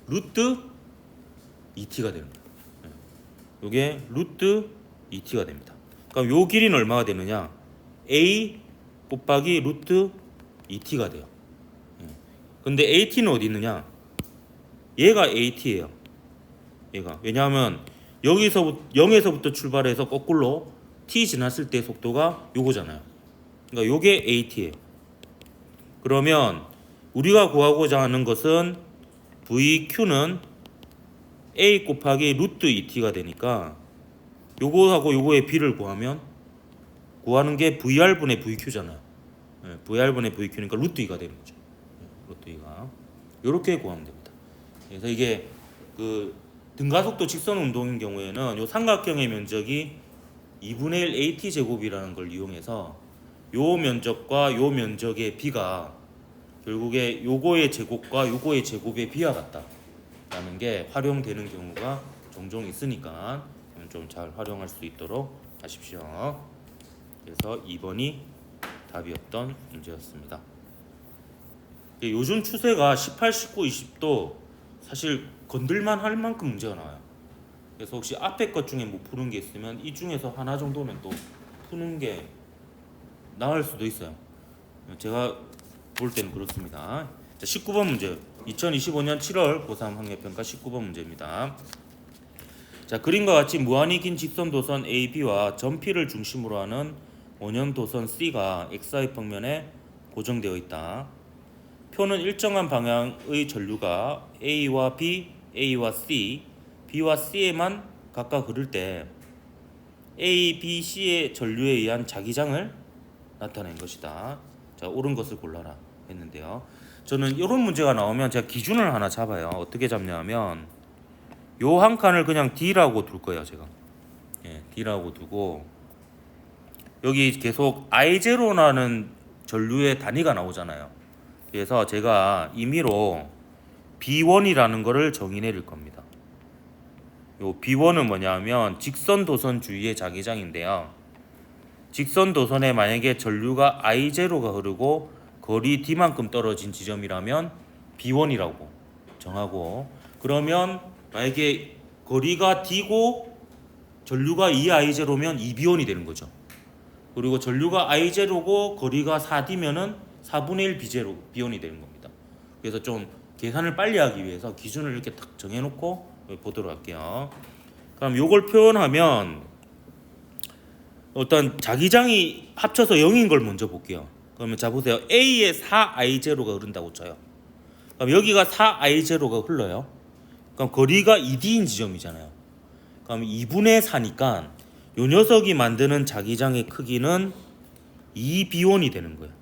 루트 2T가 되는 거예요. 예. 이게 루트 2T가 됩니다. 그럼 요 길이는 얼마가 되느냐? A 곱하기 루트 2T가 돼요. 예. 근데 AT는 어디 있느냐? 얘가 AT예요. 얘가. 왜냐하면 여기서 0에서부터 출발해서 거꾸로 T 지났을 때 속도가 요거잖아요. 그러니까 요게 AT예요. 그러면 우리가 구하고자 하는 것은 VQ는 A 곱하기 루트 2T가 되니까 요거하고 요거의 B를 구하는 게 VR분의 VQ잖아요. 네, VR분의 VQ니까 루트 2가 되는 거죠. 루트 2가. 요렇게 구하면 됩니다. 그래서 이게 그 등가속도 직선 운동인 경우에는 요 삼각형의 면적이 2분의 1 AT 제곱이라는 걸 이용해서 요 면적과 요 면적의 B가 결국에 요거의 제곱과 요거의 제곱의 비와 같다라는 게 활용되는 경우가 종종 있으니까 좀 잘 활용할 수 있도록 하십시오. 그래서 2번이 답이었던 문제였습니다. 요즘 추세가 18, 19, 20도 사실 건들만 할 만큼 문제가 나와요. 그래서 혹시 앞에 것 중에 못 푸는 게 있으면 이 중에서 하나 정도는 또 푸는 게 나을 수도 있어요. 제가 볼 때는 그렇습니다. 자, 19번 문제. 2025년 7월 고3 학력평가 19번 문제입니다. 자, 그림과 같이 무한히 긴 직선 도선 AB와 전피를 중심으로 하는 원형 도선 C가 XY 평면에 고정되어 있다. 표는 일정한 방향의 전류가 A와 B, A와 C, B와 C에만 각각 흐를 때 A, B, C의 전류에 의한 자기장을 나타낸 것이다. 자, 옳은 것을 골라라 했는데요. 저는 이런 문제가 나오면 제가 기준을 하나 잡아요. 어떻게 잡냐면 요 한 칸을 그냥 D라고 둘 거예요. 제가 D라고 두고 여기 계속 I0라는 전류의 단위가 나오잖아요. 그래서 제가 임의로 B1이라는 거를 정의 내릴 겁니다. 요 B1은 뭐냐면 직선 도선 주위의 자기장인데요. 직선 도선에 만약에 전류가 I0가 흐르고 거리 D만큼 떨어진 지점이라면 B1이라고 정하고, 그러면 만약에 거리가 D고 전류가 2I0면 2B1이 되는 거죠. 그리고 전류가 I0고 거리가 4D면은 4분의 1 B1이 되는 겁니다. 그래서 좀 계산을 빨리 하기 위해서 기준을 이렇게 딱 정해놓고 보도록 할게요. 그럼 요걸 표현하면 어떤 자기장이 합쳐서 0인 걸 먼저 볼게요. 그러면 자 보세요. A에 4I0가 흐른다고 쳐요. 그럼 여기가 4I0가 흘러요. 그럼 거리가 2D인 지점이잖아요. 그럼 2분의 4니까 요 녀석이 만드는 자기장의 크기는 2B1이 되는 거예요.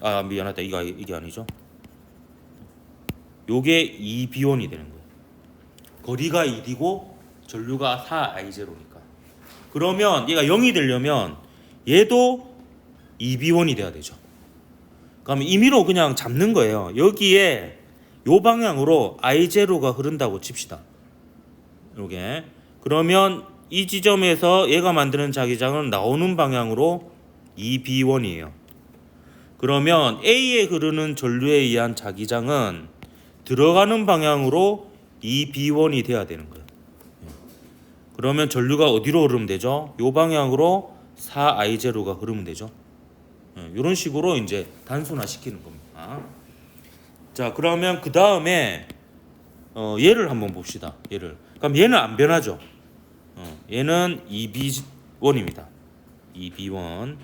아, 미안하다. 이게 아니죠. 요게 2B1이 되는 거예요. 거리가 2D고 전류가 4I0니까. 그러면 얘가 0이 되려면 얘도 2B1이 돼야 되죠. 그럼 임의로 그냥 잡는 거예요. 여기에 요 방향으로 I0가 흐른다고 칩시다. 요게. 그러면 이 지점에서 얘가 만드는 자기장은 나오는 방향으로 2B1이에요. 그러면 A에 흐르는 전류에 의한 자기장은 들어가는 방향으로 2B1이 돼야 되는 거예요. 그러면 전류가 어디로 흐르면 되죠? 요 방향으로 4I0가 흐르면 되죠. 이런 식으로 이제 단순화 시키는 겁니다. 자, 그러면 그 다음에 얘를 한번 봅시다. 얘를. 그럼 얘는 안 변하죠. 얘는 2B1입니다. 2B1.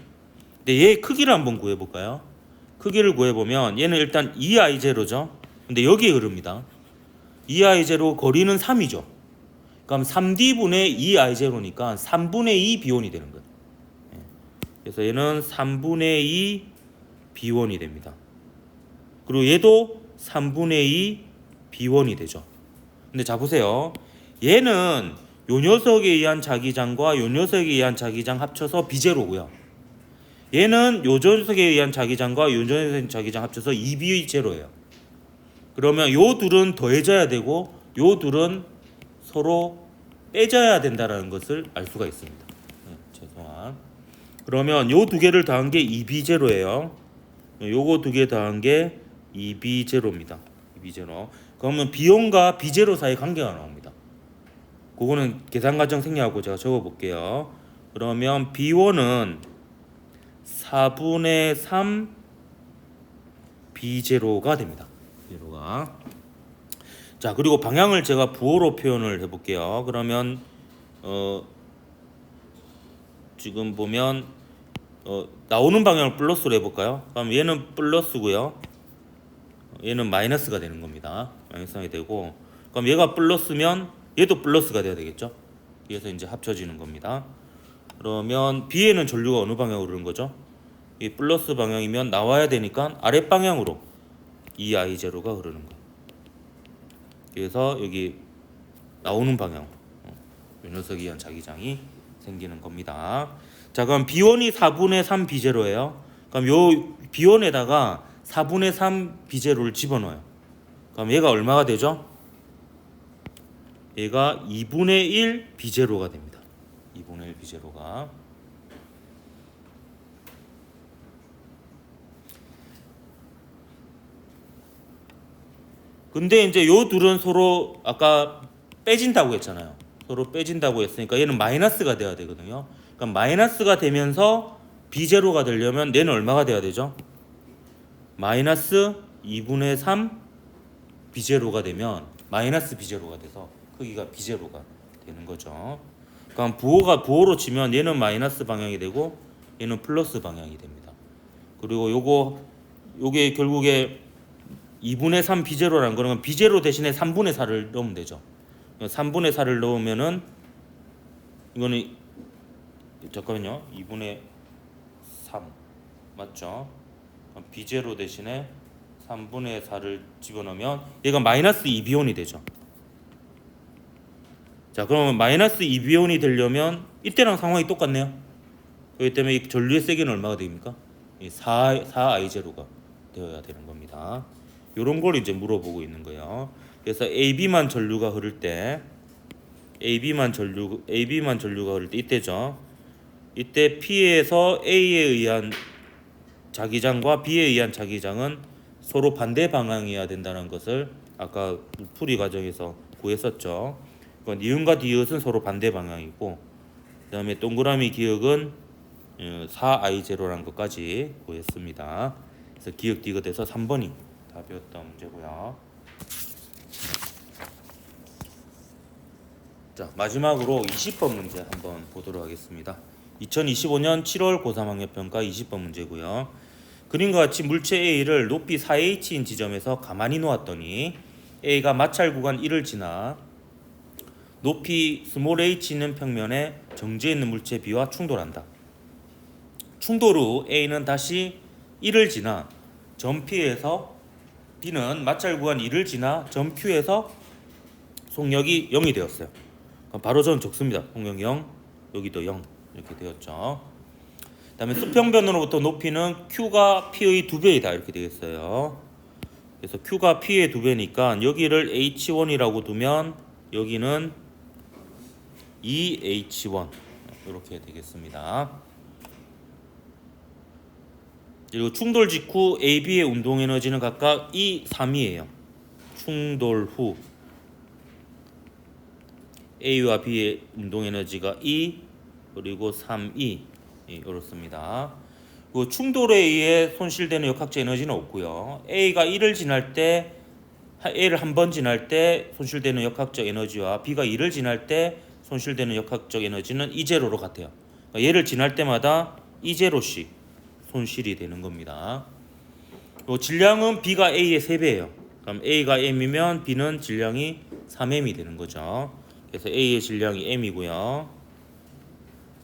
근데 얘의 크기를 한번 구해볼까요? 크기를 구해보면 얘는 일단 2I0죠. 근데 여기에 흐릅니다. 2I0 거리는 3이죠. 그럼 3D분의 2I0니까 3분의 2 B1이 되는 거예요. 그래서 얘는 3분의 2 B1이 됩니다. 그리고 얘도 3분의 2 B1이 되죠. 근데 자 보세요. 얘는 요 녀석에 의한 자기장과 요 녀석에 의한 자기장 합쳐서 B0고요. 얘는 요 녀석에 의한 자기장과 요 녀석에 의한 자기장 합쳐서 2B0예요. 그러면 요 둘은 더해져야 되고 요 둘은 서로 빼져야 된다는 것을 알 수가 있습니다. 죄송합니다. 그러면 요 두 개를 더한 게 2B0예요. 요거 두 개 더한 게 2B0입니다. 2B0. 그러면 B1과 B0 사이 관계가 나옵니다. 그거는 계산 과정 생략하고 제가 적어 볼게요. 그러면 B1은 4분의 3 B0가 됩니다. B0가. 자, 그리고 방향을 제가 부호로 표현을 해볼게요. 그러면 지금 보면 나오는 방향을 플러스로 해볼까요? 그럼 얘는 플러스고요. 얘는 마이너스가 되는 겁니다. 마이너스가 되고, 그럼 얘가 플러스면 얘도 플러스가 돼야 되겠죠? 그래서 이제 합쳐지는 겁니다. 그러면 B에는 전류가 어느 방향으로 흐르는 거죠? 이 플러스 방향이면 나와야 되니까 아랫 방향으로 2I0가 흐르는 거예요. 그래서 여기 나오는 방향, 이 녀석에 의한 자기장이 생기는 겁니다. 자, 그럼 B1이 4분의 3 B0예요. 그럼 요 B1에다가 4분의 3 비제로를 집어넣어요. 그럼 얘가 얼마가 되죠? 얘가 2분의 1 비제로가 됩니다. 2분의 1 비제로가. 근데 이제 요 둘은 서로 아까 빼진다고 했잖아요. 서로 빼진다고 했으니까 얘는 마이너스가 돼야 되거든요. 그럼 마이너스가 되면서 비제로가 되려면 얘는 얼마가 돼야 되죠? 마이너스 2분의 3 비제로가 되면 마이너스 비제로가 돼서 크기가 비제로가 되는 거죠. 그럼 부호로 치면 얘는 마이너스 방향이 되고 얘는 플러스 방향이 됩니다. 그리고 요게 결국에 2분의 3 비제로라는 거는 비제로 대신에 3분의 4를 넣으면 되죠. 3분의 4를 넣으면은 이거는 잠깐만요. 2분의 3 맞죠? 비제로 대신에 3분의 4를 집어넣으면 얘가 마이너스 2비온이 되죠. 자, 그러면 마이너스 2비온이 되려면 이때랑 상황이 똑같네요. 그렇기 때문에 이 전류의 세기는 얼마가 됩니까? 4I0가 되어야 되는 겁니다. 이런 걸 이제 물어보고 있는 거예요. 그래서 AB만 전류가 흐를 때 AB만 전류가 흐를 때 이때죠. 이때 P에서 A에 의한 자기장과 B에 의한 자기장은 서로 반대 방향이어야 된다는 것을 아까 풀이 과정에서 구했었죠. 니은과 디귿은 서로 반대 방향이고 그다음에 동그라미 기역은 4I0라는 것까지 구했습니다. 그래서 기역 디귿에서 3번이 답이었던 문제고요. 자, 마지막으로 20번 문제 한번 보도록 하겠습니다. 2025년 7월 고3 학력평가 20번 문제고요. 그림과 같이 물체 A를 높이 4h인 지점에서 가만히 놓았더니 A가 마찰 구간 1을 지나 높이 h 있는 평면에 정지해 있는 물체 B와 충돌한다. 충돌 후 A는 다시 1을 지나 점 P에서 B는 마찰 구간 1을 지나 점 Q에서 속력이 0이 되었어요. 그럼 바로 저는 적습니다. 속력 0, 여기도 0 이렇게 되었죠. 그다음에 수평변으로부터 높이는 Q가 P의 2배이다 이렇게 되겠어요. 그래서 Q가 P의 2배니까 여기를 H1이라고 두면 여기는 2H1 이렇게 되겠습니다. 그리고 충돌 직후 AB의 운동 에너지는 각각 E, 3이에요. 충돌 후 A와 B의 운동 에너지가 E 그리고 3E 이렇습니다. 그 충돌에 의해 손실되는 역학적 에너지는 없고요. A가 1을 지날 때 A를 한 번 지날 때 손실되는 역학적 에너지와 B가 2를 지날 때 손실되는 역학적 에너지는 E0로 같아요. 그러니까 얘를 지날 때마다 E0씩 손실이 되는 겁니다. 질량은 B가 A의 3배예요. 그럼 A가 M이면 B는 질량이 3M이 되는 거죠. 그래서 A의 질량이 M이고요.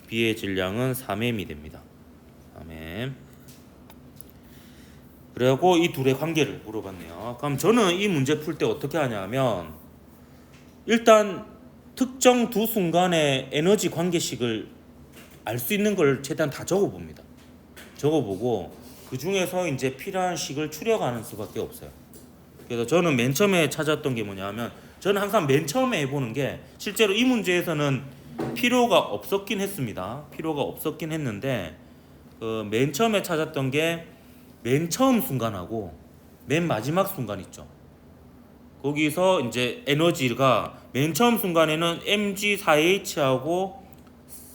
B의 질량은 3M이 됩니다. 3M. 그리고 이 둘의 관계를 물어봤네요. 그럼 저는 이 문제 풀 때 어떻게 하냐면 일단 특정 두 순간의 에너지 관계식을 알 수 있는 걸 최대한 다 적어봅니다. 적어보고 그 중에서 이제 필요한 식을 추려가는 수밖에 없어요. 그래서 저는 맨 처음에 찾았던 게 뭐냐면 저는 항상 맨 처음에 해보는 게 실제로 이 문제에서는 필요가 없었긴 했습니다. 필요가 없었긴 했는데 맨 처음에 찾았던 게 맨 처음 순간하고 맨 마지막 순간 있죠. 거기서 이제 에너지가 맨 처음 순간에는 mg4h하고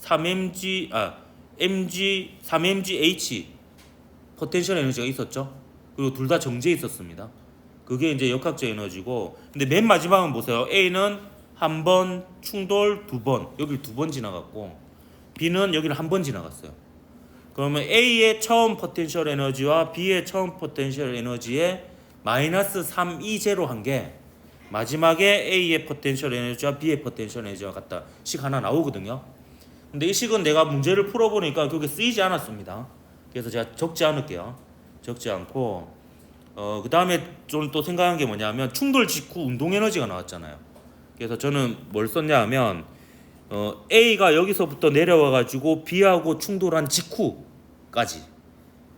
3mgh 포텐셜 에너지가 있었죠. 그리고 둘 다 정지해 있었습니다. 그게 이제 역학적 에너지고, 근데 맨 마지막은 보세요. A는 한 번 충돌 2번, 여기를 2번 지나갔고 B는 여기를 한 번 지나갔어요. 그러면 A의 처음 포텐셜 에너지와 B의 처음 포텐셜 에너지에 마이너스 3E0 한 게 마지막에 A의 포텐셜 에너지와 B의 포텐셜 에너지와 같다 식 하나 나오거든요. 근데 이 식은 내가 문제를 풀어보니까 그게 쓰이지 않았습니다. 그래서 제가 적지 않을게요. 적지 않고 그 다음에 좀 또 생각한 게 뭐냐면 충돌 직후 운동 에너지가 나왔잖아요. 그래서 저는 뭘 썼냐 하면 A가 여기서부터 내려와 가지고 B하고 충돌한 직후까지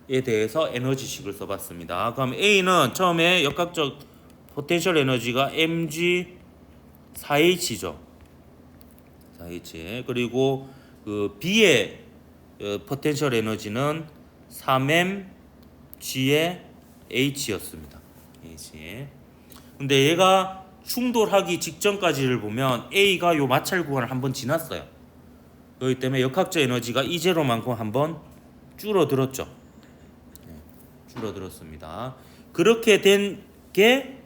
대해서 에너지식을 써봤습니다. 그럼 A는 처음에 역학적 포텐셜 에너지가 mg 4h죠. 4h. 그리고 그 B의 포텐셜 에너지는 3m g의 h였습니다. h. 근데 얘가 충돌하기 직전까지를 보면 A가 요 마찰 구간을 한번 지났어요. 그렇기 때문에 역학적 에너지가 이제로만큼 한번 줄어들었죠. 줄어들었습니다. 그렇게 된 게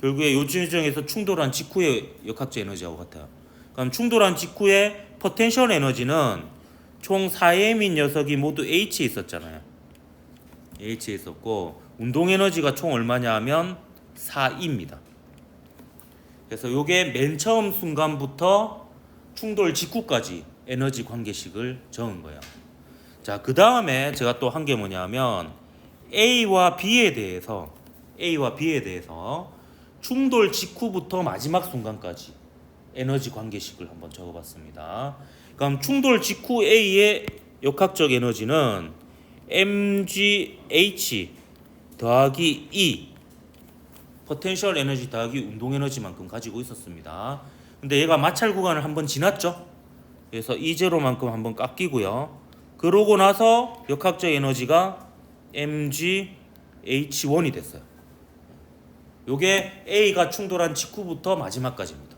결국에 요준정에서 충돌한 직후의 역학적 에너지하고 같아요. 그럼 충돌한 직후에 포텐셜 에너지는 총 4m인 녀석이 모두 H에 있었잖아요. H에 있었고 운동 에너지가 총 얼마냐 하면 4E입니다. 그래서 요게 맨 처음 순간부터 충돌 직후까지 에너지 관계식을 적은 거예요. 자, 그 다음에 제가 또 한 게 뭐냐면 A와 B에 대해서 충돌 직후부터 마지막 순간까지 에너지 관계식을 한번 적어봤습니다. 그럼 충돌 직후 A의 역학적 에너지는 mgh 더하기 E 포텐셜 에너지 더하기 운동 에너지만큼 가지고 있었습니다. 근데 얘가 마찰 구간을 한번 지났죠. 그래서 E0만큼 한번 깎이고요. 그러고 나서 역학적 에너지가 mgh1이 됐어요. 요게 A가 충돌한 직후부터 마지막까지입니다.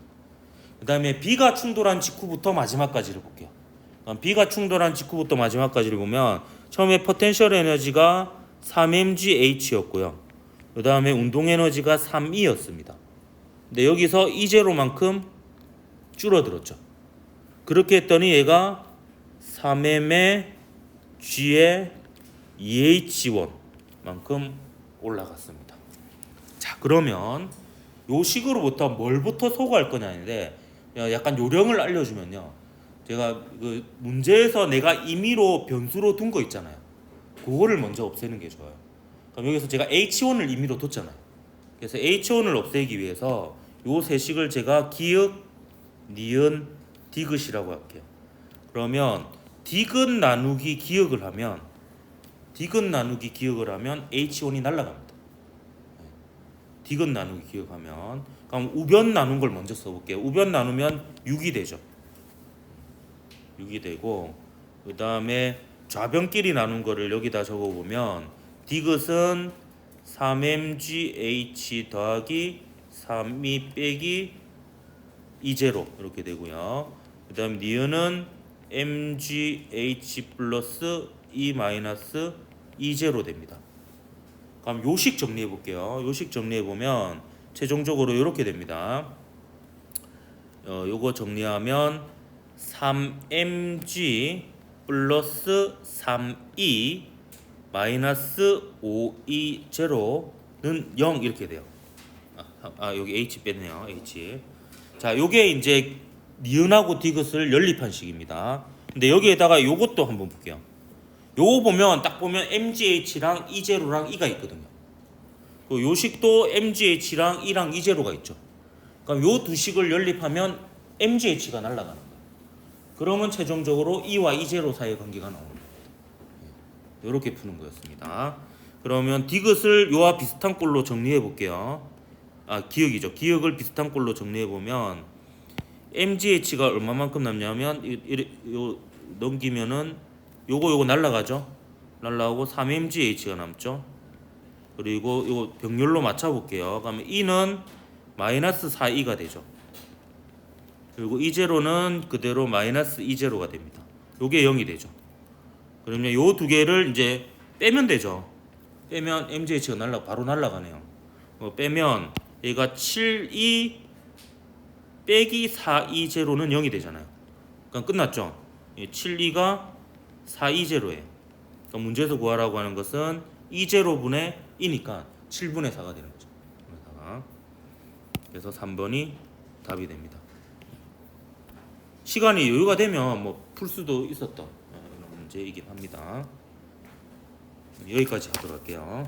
그 다음에 B가 충돌한 직후부터 마지막까지를 볼게요. B가 충돌한 직후부터 마지막까지를 보면 처음에 포텐셜 에너지가 3mgh였고요. 그 다음에 운동 에너지가 3E였습니다. 근데 여기서 E0만큼 줄어들었죠. 그렇게 했더니 얘가 3m의 g의 2h1만큼 올라갔습니다. 자, 그러면 요 식으로부터 뭘부터 소거할 거냐인데 약간 요령을 알려주면요. 제가 그 문제에서 내가 임의로 변수로 둔 거 있잖아요. 그거를 먼저 없애는 게 좋아요. 그럼 여기서 제가 H1을 임의로 뒀잖아요. 그래서 H1을 없애기 위해서 요 세 식을 제가 기역, 니은, 디귿이라고 할게요. 그러면 디귿 나누기 기역을 하면 H1이 날아갑니다. 디귿 나누기 기억하면 그럼 우변 나눈 걸 먼저 써볼게요. 우변 나누면 6이 되죠. 6이 되고 그 다음에 좌변끼리 나눈 거를 여기다 적어보면 디귿은 3mgh 더하기 3e 빼기 E0 이렇게 되고요. 그 다음 니은은 mgh 플러스 E 마이너스 E0 됩니다. 그럼 요식 정리해 볼게요. 요식 정리해 보면 최종적으로 이렇게 됩니다. 요거 정리하면 3mg 플러스 3e 마이너스 5e0는 0 이렇게 돼요. 여기 h 뺐네요. h. 자, 요게 이제 니은하고 디귿을 연립한 식입니다. 근데 여기에다가 요것도 한번 볼게요. 요거 보면 딱 보면 mgh랑 E0랑 E가 있거든요. 그 요식도 mgh랑 E랑 E0가 있죠. 그럼 요 두 식을 연립하면 mgh가 날아가는 거예요. 그러면 최종적으로 E와 E0 사이의 관계가 나옵니다. 이렇게 푸는 거였습니다. 그러면 디귿을 요와 비슷한 꼴로 정리해 볼게요. 기역이죠. 기역을 비슷한 꼴로 정리해 보면 mgh가 얼마만큼 남냐면 요 넘기면은 요거 날라가죠. 날라오고 3mgh가 남죠. 그리고 요거 병렬로 맞춰 볼게요. 그러면 E는 마이너스 4E가 되죠. 그리고 E0는 그대로 마이너스 E0가 됩니다. 요게 0이 되죠. 그러면 요 두 개를 이제 빼면 되죠. 빼면 mgh가 바로 날라가네요. 빼면 얘가 7E 빼기 4E0는 0이 되잖아요. 그럼 끝났죠. 7E가 4E0예요. 그러니까 문제에서 구하라고 하는 것은 E0분의 2니까 7분의 4가 되는 거죠. 그래서 3번이 답이 됩니다. 시간이 여유가 되면 뭐 풀 수도 있었던 이런 문제이긴 합니다. 여기까지 하도록 할게요.